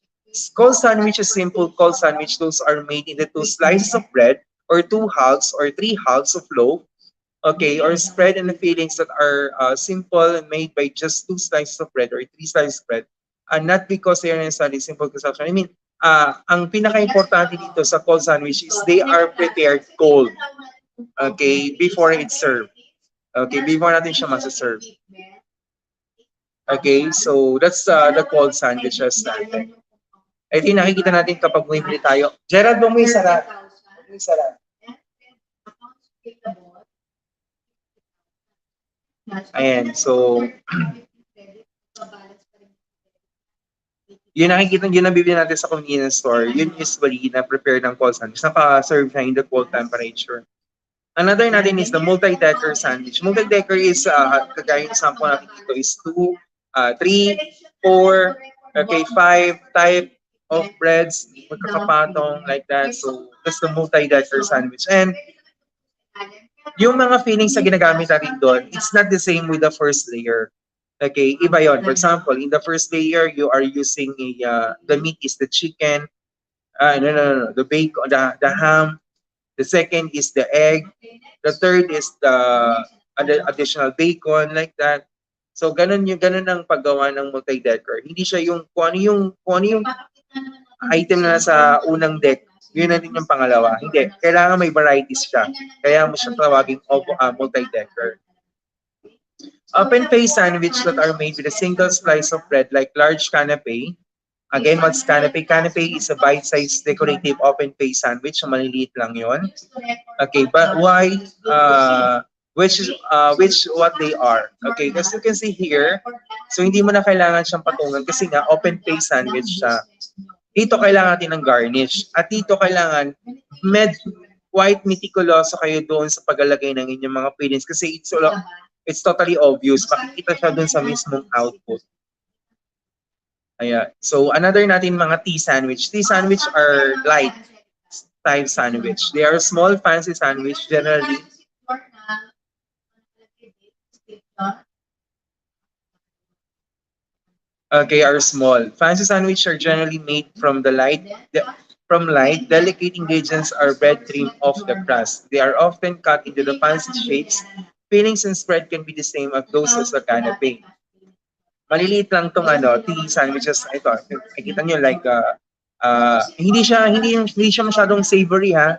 Cold sandwich is simple cold sandwich. Those are made into two slices of bread or two halves or three halves of loaf. Okay, or spread in the fillings that are simple and made by just two slices of bread or three slices of bread. And not because they are necessarily simple consumption. I mean, ang pinaka-importante dito sa cold sandwich is they are prepared cold. Okay, before it's served. Okay, before natin siya masa-serve. Okay, so that's the cold sandwiches natin. I think nakikita natin kapag bumibili tayo. Gerald, mo may sarap. May sarap. Ayan, so yun nakikita, yun nabibili natin sa convenience store. Yun usually na prepare ng cold sandwich. Naka-serve siya in the cold temperature. Another natin is the multi-decker sandwich. Multi-decker is, kagaya ng sample natin dito is 2, 3, 4, okay, 5 type of breads, magkakapatong like that. So, that's the multi-decker sandwich. And yung mga fillings na ginagamit natin doon, it's not the same with the first layer. Okay, iba yon. For example, in the first layer, you are using the meat is the chicken, no, the bacon, the ham. The second is the egg. The third is the additional bacon, like that. So, ganun ang paggawa ng multi-decker. Hindi siya yung, kung ano yung item na nasa unang deck, yun na din yung pangalawa. Hindi. Kailangan may varieties siya. Kaya mo siya tawagin multi-decker. Open face sandwich that are made with a single slice of bread like large canapé. Again, what's canapé? Canapé is a bite-sized decorative open face sandwich. So, maliliit lang yon. Okay, but why? Which what they are. Okay, as you can see here, so hindi mo na kailangan siyang patungan kasi nga open face sandwich siya. Dito kailangan natin ng garnish. At dito kailangan quite meticulous kayo doon sa paglalagay ng inyong mga fillings kasi it's totally obvious. Makikita siya doon sa mismong output. Ayan. So, another natin mga tea sandwich. Tea sandwich are light type sandwich. They are small, fancy sandwich, generally. Okay, are small. Fancy sandwich are generally made from light, delicate ingredients are bread trimmed off the crust. They are often cut into the fancy shapes. Fillings and spread can be the same as those as a canapé. Maliliit lang tong tea sandwiches. Ito, nakikita nyo like hindi siya masyadong savory ha.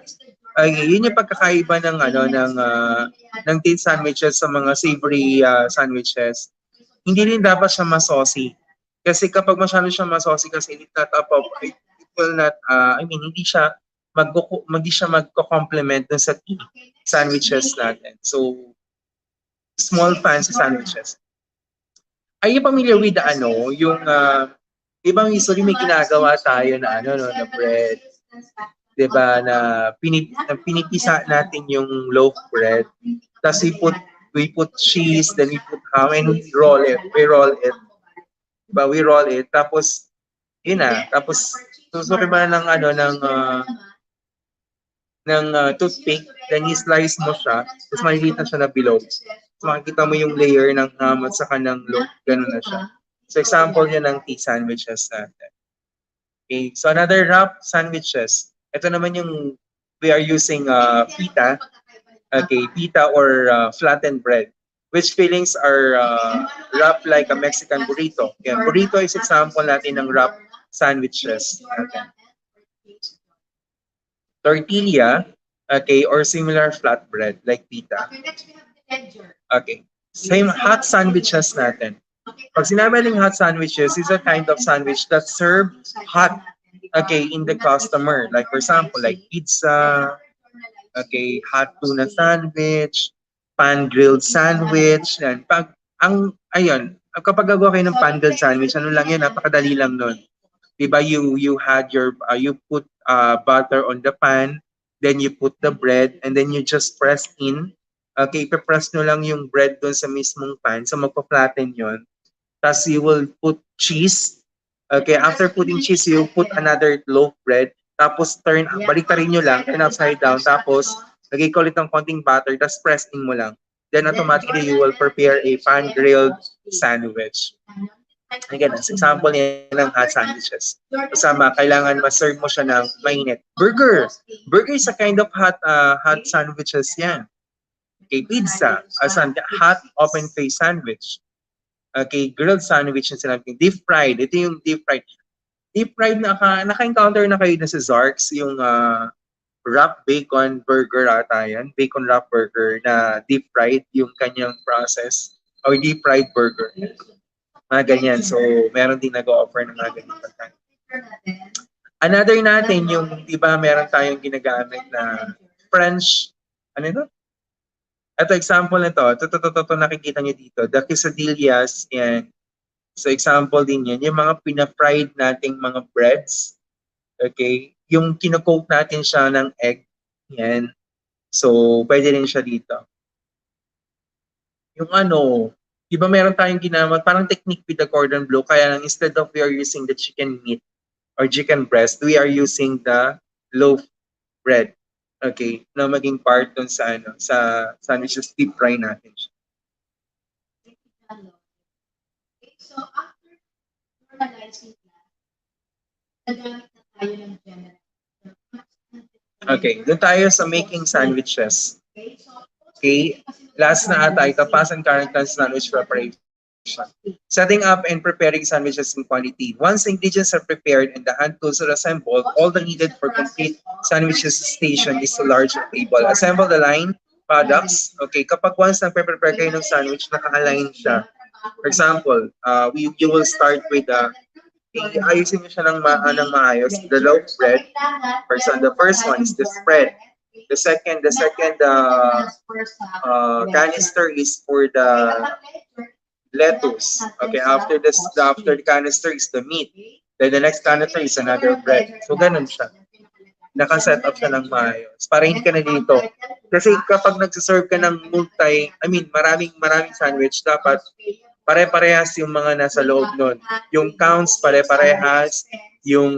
Yun yung pagkakaiba ng tea sandwiches sa mga savory sandwiches. Hindi rin dapat siya masaucy. Kasi kapag masyado siya masaucy kasi it will not hindi siya magko-complement dun sa tea sandwiches natin. So small fancy sandwiches. Are you familiar with yung ibang usually may ginagawa tayo na na bread, 'di ba, na pinipisa natin yung loaf bread. Tapos we put cheese, then we put ham, and we roll it. Diba? We roll it. Tapos yun na. Tapos susukin mo na ng toothpick, then i-slice mo siya. Tapos maliliit na siya na bilog. So, makikita mo yung layer ng ham at saka ng loaf. Ganun na siya. So, example yan ng tea sandwiches natin. Okay. So, another wrap sandwiches. Ito naman yung we are using pita. Okay. Pita or flattened bread. Which fillings are wrapped like a Mexican burrito. Yeah, burrito is example natin ng wrap sandwiches. Okay. Tortilla, okay, or similar flatbread like pita. Okay. Same hot sandwiches natin. Pag sinabi ng hot sandwiches, is a kind of sandwich that serve hot, okay, in the customer. Like for example, like pizza, okay, hot tuna sandwich, pan-grilled sandwich, yan. Kapag gagawa kayo ng pan-grilled sandwich, ano lang yan, napakadali lang nun. Diba, you had your, you put butter on the pan, then you put the bread, and then you just press in. Okay, ipapress nyo lang yung bread doon sa mismong pan, so magpa-flatten yun. Tapos you will put cheese. Okay, after putting cheese, you put another loaf bread. Tapos baliktarin nyo lang, turn upside down. Tapos, lagay ko ulit ng konting butter, tapos press in mo lang. Then automatically, you will prepare a pan-grilled sandwich. Again, as example yan ng hot sandwiches. Kasama, kailangan ma-serve mo siya ng mainit. Burger! Burger is a kind of hot sandwiches yan. Okay, pizza, as a hot open face sandwich. Okay, grilled sandwich na sinabi. Deep fried, ito yung deep fried. Deep fried, naka-encounter na kayo na sa Zarks, yung wrap bacon burger ata yan. Bacon wrap burger na deep fried yung kanyang process. Or deep fried burger. Mga ganyan. So, meron din nag-offer ng mga ganyan pagkain. Another natin, yung, di ba, meron tayong ginagamit na French, ano ito? Ito, example nito. Ito, nakikita niyo dito. The quesadillas, yan. So, example din yan. Yung mga pina-fried nating mga breads. Okay? Yung kinocoat natin siya ng egg. Yan. So, pwede rin siya dito. Yung ano, di ba meron tayong ginamit, parang technique with the cordon bleu, kaya lang instead of we are using the chicken meat or chicken breast, we are using the loaf bread. Okay, na maging part dun sa ano, sa sandwiches, deep fry natin siya. So, after normalizing that, nagamit na tayo ng general. Okay, doon tayo sa making sandwiches. Okay, last na ata, ito, past and current tense sandwich preparation. Setting up and preparing sandwiches in quantity. Once the ingredients are prepared and the hand tools are assembled, all the needed for complete sandwiches station is a large table. Assemble the line products. Okay, kapag once nagpe-prepare kayo ng sandwich, naka-align siya. For example, you will start with ayusin mo siya ng maayos. The loaf bread. For example, the first one is the spread. The second canister is for the lettuce. Okay, after the canister is the meat. Then the next canister is another bread. So ganun siya. Naka-set up siya ng maayos. Para hindi ka na dito. Kasi kapag nagsiserve ka ng maraming sandwich, dapat pare-parehas yung mga nasa loob nun. Yung counts pare-parehas, yung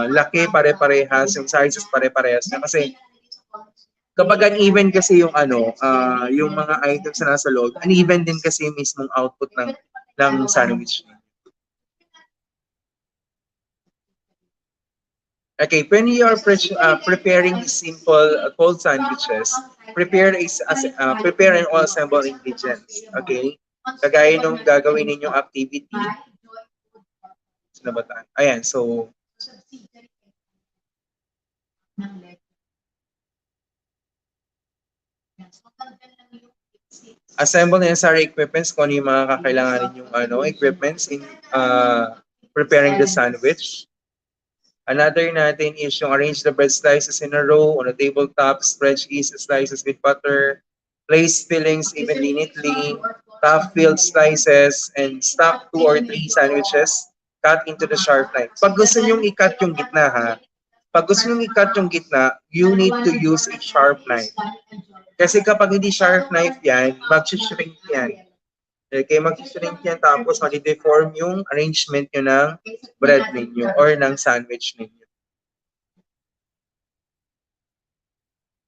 laki pare-parehas, yung sizes pare-parehas. Kasi kapag uneven kasi yung yung mga items na nasa loob, uneven din kasi yung mismong output ng sandwich. Okay, when you are preparing simple cold sandwiches, prepare and all assemble ingredients. Okay? Kagaya nung gagawin ninyong activity. Ayan, so assemble necessary equipments kung ano yung mga kakailanganin yung equipments in preparing the sandwich. Another natin is yung arrange the bread slices in a row on a tabletop, spread cheese slices with butter, place fillings evenly neatly, top filled slices, and stack 2 or 3 sandwiches, cut into the sharp knife. Pag gusto nyong i-cut yung gitna pag gusto nyong i-cut yung gitna, you need to use a sharp knife. Kasi kapag hindi sharp knife yan, mag-shrink yan. Okay, mag-shrink yan tapos mag-deform yung arrangement nyo ng bread ninyo or ng sandwich ninyo.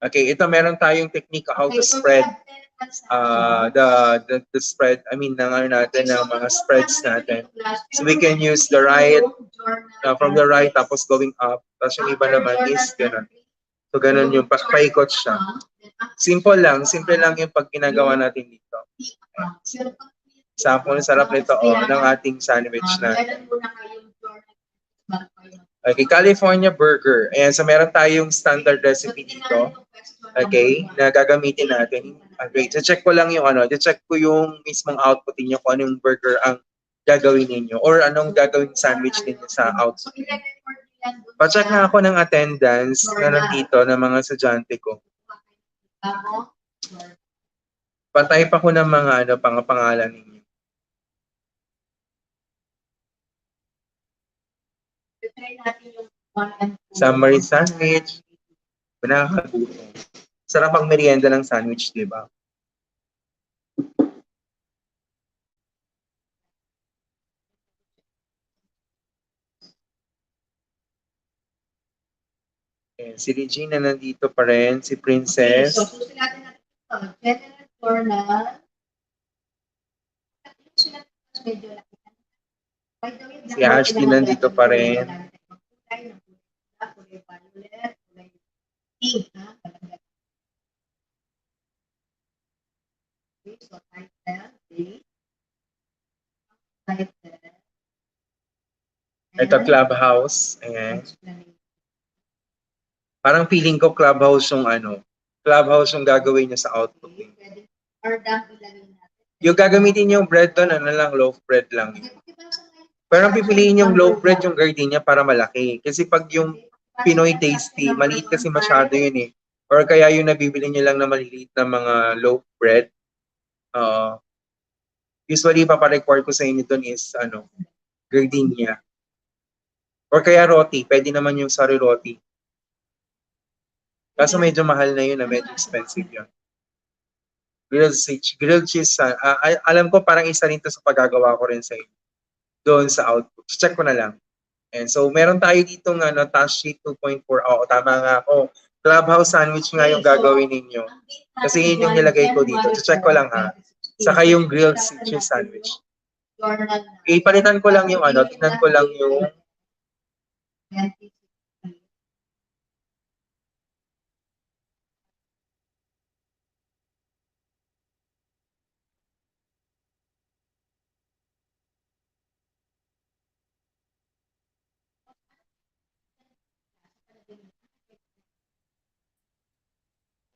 Okay, ito meron tayong technique how to spread the spread, ng mga spreads natin. So we can use the right, from the right tapos going up. Tapos yung iba naman is ganun. So ganun yung paikot siya. Simple lang yung pag ginagawa natin dito. Sample, sarap nito ng ating sandwich natin. Okay, California burger. Ayan, so meron tayong standard recipe dito. Okay, na gagamitin natin. Okay, check ko lang yung check ko yung mismong output niyo kung anong burger ang gagawin niyo or anong gagawin sandwich niyo sa output niyo. Pa-check nga ako ng attendance na nandito ng mga estudyante ko. Pa-type ako ng mga pangalan ninyo. Summary sandwich. Nakakagutom. Sarap ang merienda ng sandwich, di ba? Si Regina nandito pa rin, si Princess. Okay, so susulat natin ito. General format. Medyo laki. By the way, Si Ashley nandito pa rin. kulay violet, kulay pink, ha? Okay, so title, date, title, Ito, Clubhouse. Ayan. explanation. Parang feeling ko Clubhouse yung Clubhouse yung gagawin niya sa output. Okay, pwede, or dump ilagay natin. Yung gagamitin yung bread doon, lang, loaf bread lang. Okay, pakibasa nga yung- Pero ang pipiliin yung loaf bread yung gardenia para malaki. Kasi pag yung Pinoy tasty, maliit kasi masyado yun eh. Or kaya yung nabibili niyo lang na maliliit na mga loaf bread. Usually, paparequire ko sa inyo doon is gardenia. Or kaya roti, pwede naman yung sari roti. Kaso medyo mahal na yun, medyo expensive yun. Grilled cheese, alam ko parang isa rin to sa paggagawa ko rin sa inyo. Doon sa output. Check ko na lang. And so, meron tayo dito task sheet 2.4. Oo, tama nga ako. Clubhouse sandwich nga yung gagawin ninyo. Kasi yun yung nilagay ko dito. So, check ko lang ha. Saka yung grilled cheese sandwich. Ipalitan ko lang yung tingnan ko lang yung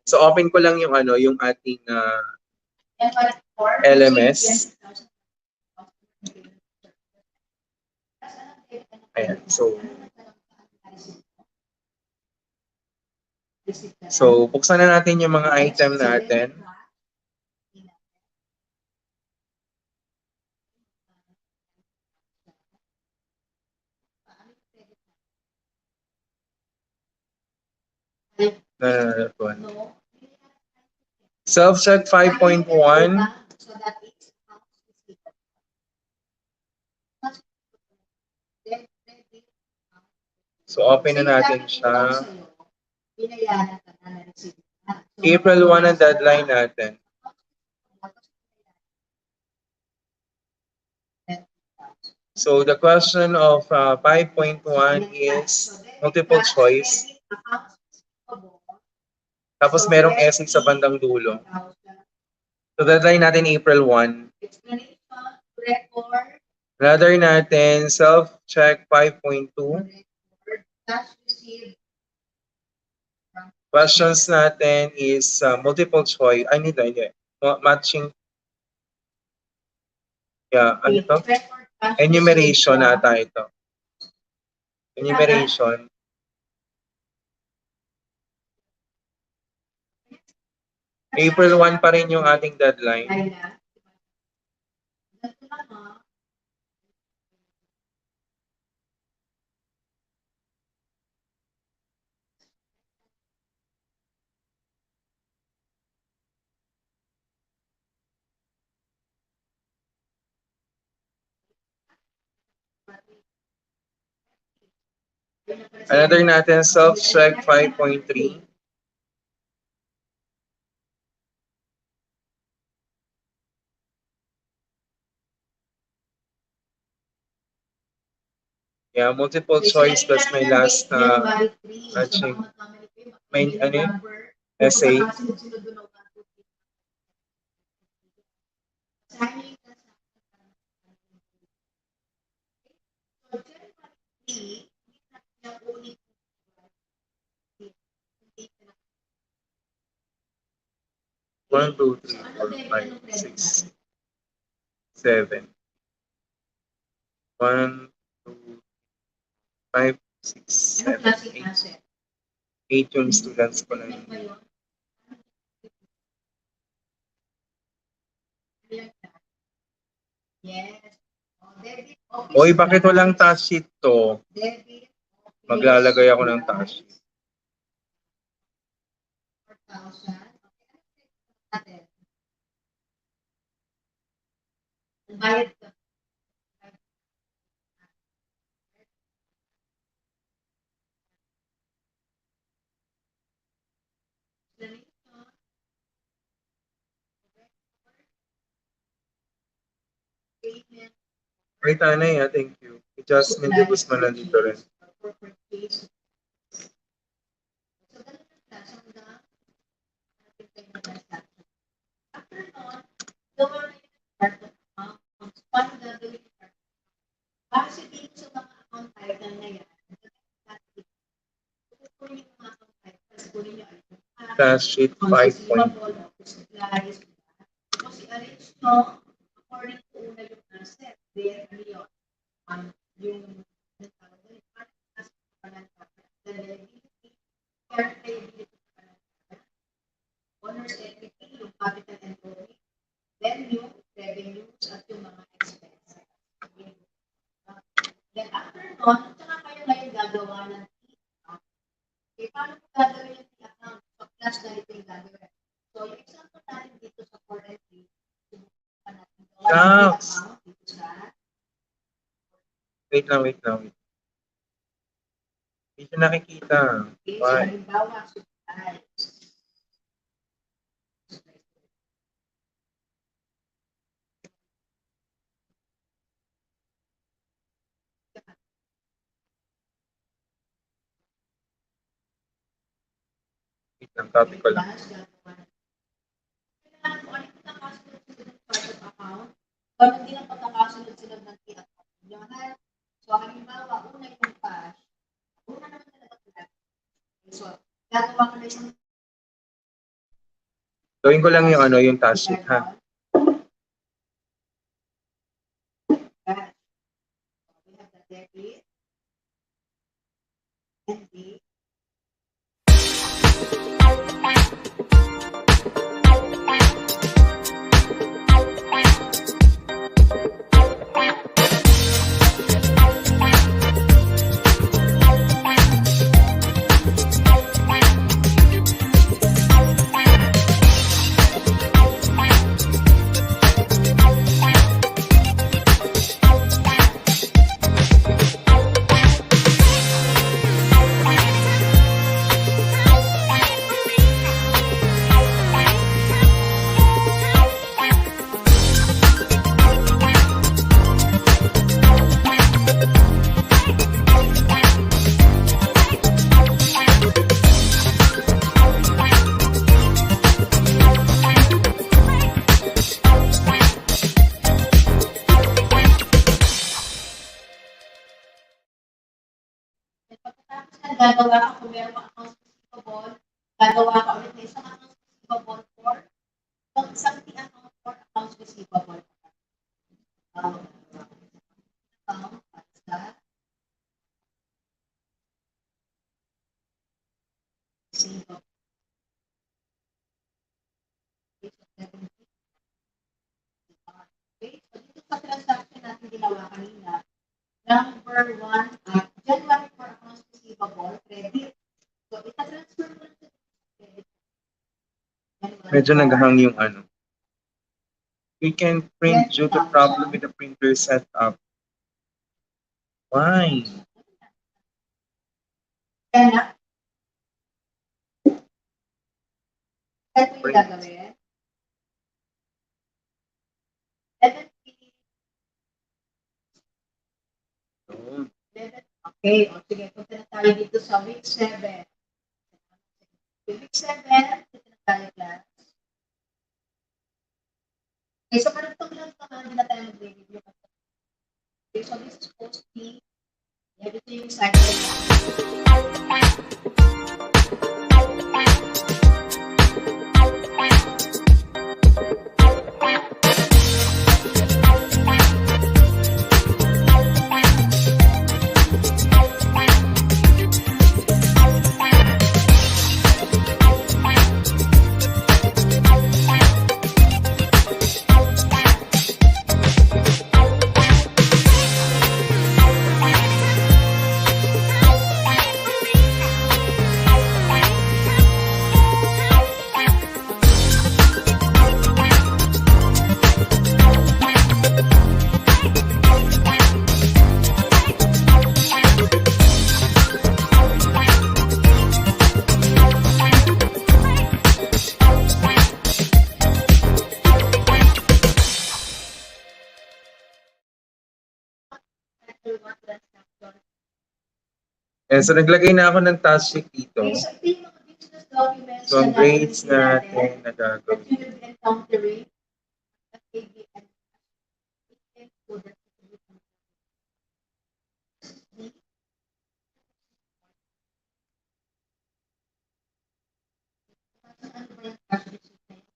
So open ko lang yung yung ating LMS. Ayan. So buksan na natin yung mga item natin. No. Self-check 5.1. So open na natin siya. April 1 ang deadline natin. So the question of 5.1 is multiple choice. Tapos merong essay sa bandang dulo. So deadline natin April 1. Rather natin self-check 5.2. Questions natin is multiple choice. Hindi. Matching. Yeah, ano to? Enumeration ata ito. Enumeration. April 1 pa rin yung ating deadline. Another natin, self-check 5.3. Yeah, multiple choice plus may last matching. May essay. One, two, three, four, five, six, seven. 1, 2, 5, 6, 7, 8. 8 yung students ko na yun. Oy, bakit walang task sheet to? Maglalagay ako ng task sheet. Ay, Tanay, thank you. Jasmine de Guzman nandito rin. For purchase. So, ganun ang klase ng ating transaction. After nun, gawa na yung part of accounts. Paano gagawin yung part? Base dito sa mga account title na yan, kukunin yung mga account titles, kunin yung item. Cash sheet 5.2. Supplies, tapos i-arrange nyo according to una yung asset. Then, ano yun? Yung the liability, current liability, owner's equity, yung capital and borrowing, then yung revenues at yung mga expenses. Then after nun, tsaka kayo ngayon gagawa ng T-account. Okay, paano po gagawin yung T-account? So, class na ito yung gagawin. So, yung example natin dito sa currently, subukan natin gawa ng T-account dito sa Wait lang, wait lang. Hindi siya nakikita. okay, so Why? halimbawa, supplies. Wait lang, copy ko lang. Kailangan mo, ano yung pagkakasunod-sunod ng part of account? Ganun din ang pagkakasunod-sunod ng T-account. So, halimbawa, una yung cash. Una naman talaga talaga. So, gagawa ko na yung Gawin ko lang yung ano, yung task sheet, ha? cash. So, we have the debit and the pagkatapos na gagawa ka kung meron kang accounts receivable, gagawa ka ulit ng isang accounts receivable for isang T-account for accounts receivable. Account, what's that? Receivable. Okay, so dito sa transaction natin ginawa kanina, number 1, January for accounts receivable, credit. So, ita-transfer mo lang sa credit. Medyo naghang yung ano. We can print due to problem with the printer setup. Why? Kaya, ito yung gagawin. Okay, o sige, punta na tayo dito sa week 7. Week 7, dito na tayo class. Okay, so karagtong lang naman, hindi na tayo mag-review. Okay, so this is supposed to be, ito yung cycle. And so naglagay na ako ng task sheet dito. Okay, so ito yung mga business documents So ang na grades gagamitin natin natin na that gagawin. you will be encountering at ABN. So that you can see. Ano ba yung cash receipt na yun?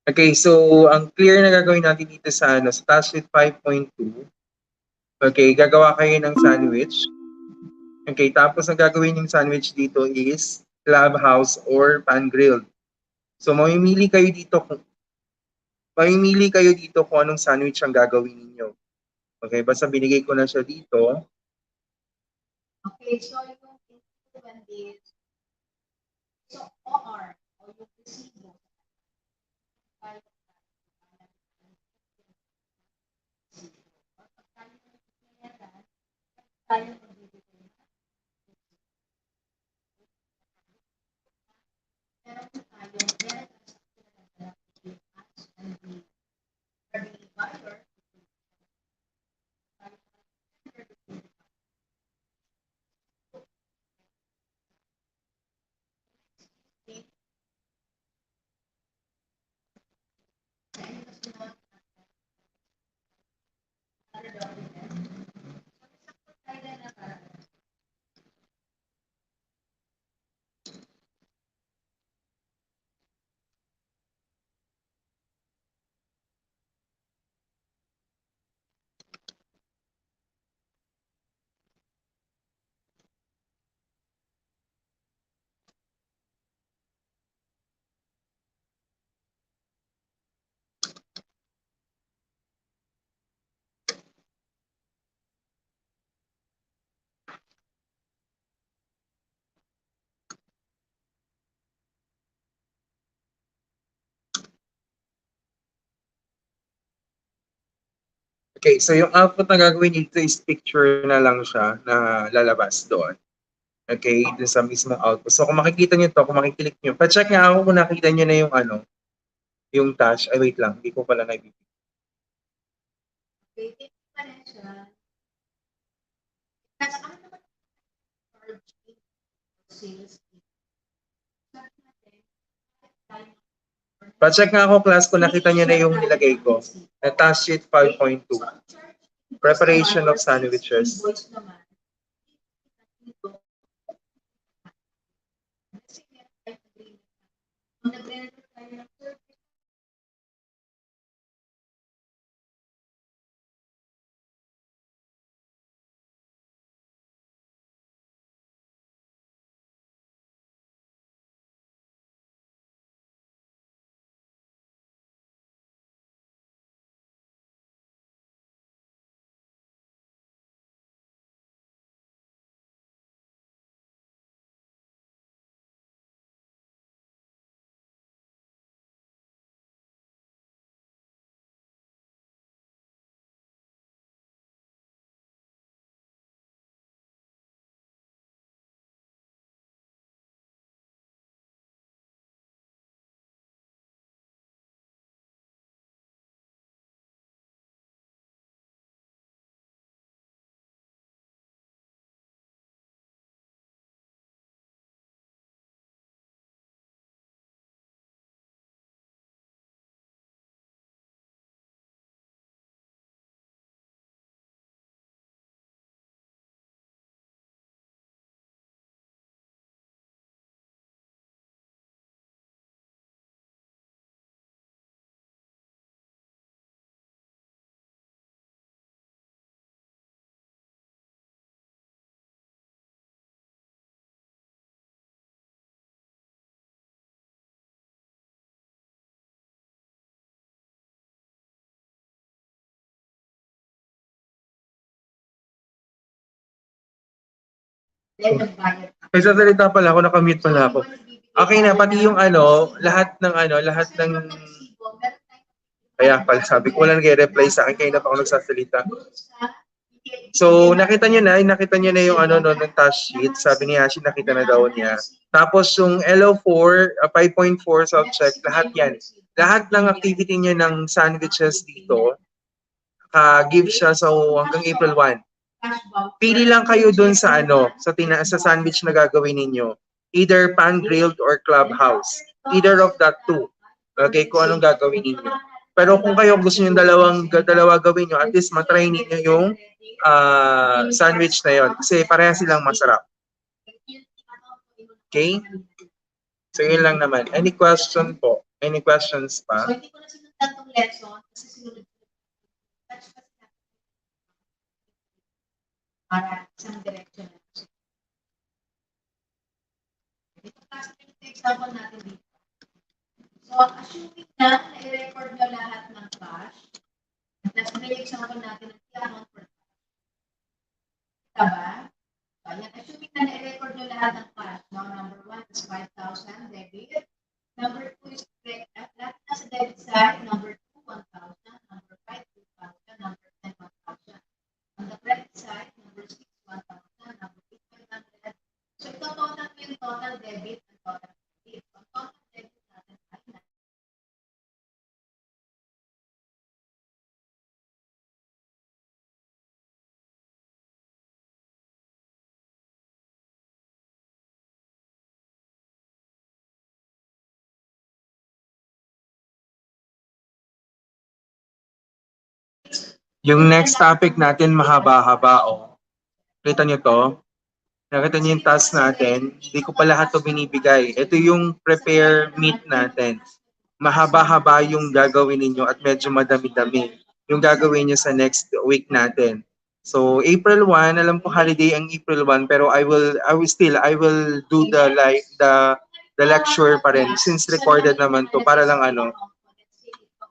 Okay, so ang clear na gagawin natin dito sa ano, sa task sheet 5.2. Okay, gagawa kayo ng sandwich. Okay, tapos ang gagawin yung sandwich dito is clubhouse or pan grilled. So mamimili kayo dito kung anong sandwich ang gagawin ninyo. Okay, basta binigay ko na siya dito. Okay, so yung influence is, so OR, o yung resibo, tayo magbibigay na. Meron tayo, meron tayo sa and the revenue buyer. Okay, so yung output na gagawin dito is picture na lang siya na lalabas doon. Okay, dun sa mismong output. So kung makikita nyo to, kung makiklik nyo, pa-check nga ako kung nakita nyo na yung ano, yung task. Ay, wait lang, hindi ko pala nakikita. Okay, tip pa rin siya. Kasi ano naman charge sales fee? Sabi natin, tayo Pa-check nga ako, class, kung nakita nyo na yung nilagay ko. Na task sheet 5.2. Preparation of sandwiches. invoice naman. Kasi meron tayong agreement. Kung nag-render tayo ng service, then nagbayad ka. May sasalita pala ako, nakamute pala ako. Okay na, pati yung lahat ng kaya pala sabi ko, wala nag-reply sa akin, kaya na pa ako nagsasalita. So, nakita nyo na yung no, ng task sheet. Sabi ni Hashi, nakita na daw niya. Tapos yung LO4, 5.4 self-check, lahat yan. Lahat ng activity niya ng sandwiches dito, Give siya so hanggang April 1. Pili lang kayo dun sa sa sandwich na gagawin ninyo. Either pan-grilled or clubhouse. Either of that two. Okay, kung anong gagawin ninyo. Pero kung kayo gusto niyo dalawa gawin nyo, at least matry ninyo yung sandwich na yon kasi pareha silang masarap. Okay? So yun lang naman. Any question po? Any questions pa? So, hindi ko na sinundan tong lesson kasi sinunod para isang direction. Ito kasi yung example natin dito. So, assuming na i-record nyo lahat ng cash, plus may example natin ng account for cash. Diba? So, ayan, assuming na i-record nyo lahat ng cash. Now, number 1 is 5,000 debit. Number 2 is lahat na sa debit side. Number 2, 1,000. Number 5, 2,000. Number 10, 1,000. On the credit side, number 6, 1,000. Number 8, 500. So, ito total mo yung total debit and total credit. So, total debit natin ay Yung next topic natin mahaba-haba. Kita nyo to? Nakita niyo yung task natin? Hindi ko pa lahat to binibigay. Ito yung prepare meet natin. Mahaba-haba yung gagawin ninyo at medyo madami-dami yung gagawin nyo sa next week natin. So April 1, alam ko holiday ang April 1 pero I will do the lecture pa rin since recorded naman to para lang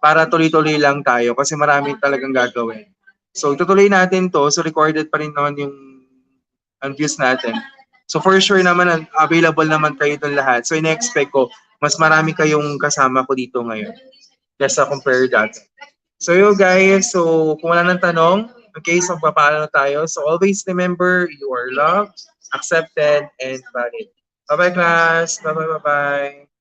para tuloy-tuloy lang tayo kasi marami talagang gagawin. So tutuloy natin to, so recorded pa rin naman yung ang views natin. So for sure naman, available naman kayo doon lahat. So in-expect ko, mas marami kayong kasama ko dito ngayon. Kesa compare dati. So you guys, so kung wala ng tanong, okay, so papalo na tayo. So always remember, you are loved, accepted, and valid. Bye-bye class. Bye-bye, bye-bye.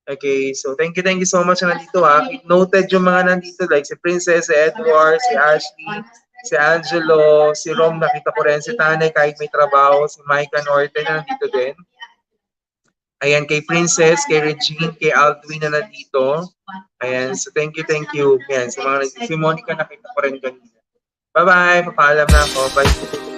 Okay, so thank you so much na nandito ha. Noted yung mga nandito like si Princess, si Edward, si Ashley, si Angelo, si Rom, nakita ko rin, si Tanay kahit may trabaho, si Micah Norte na nandito din. Ayan, kay Princess, kay Regine, kay Aldwin na nandito. Ayan, so thank you. Ayan, si Monica nakita ko rin kanina. Bye-bye, papaalam na ako. Bye.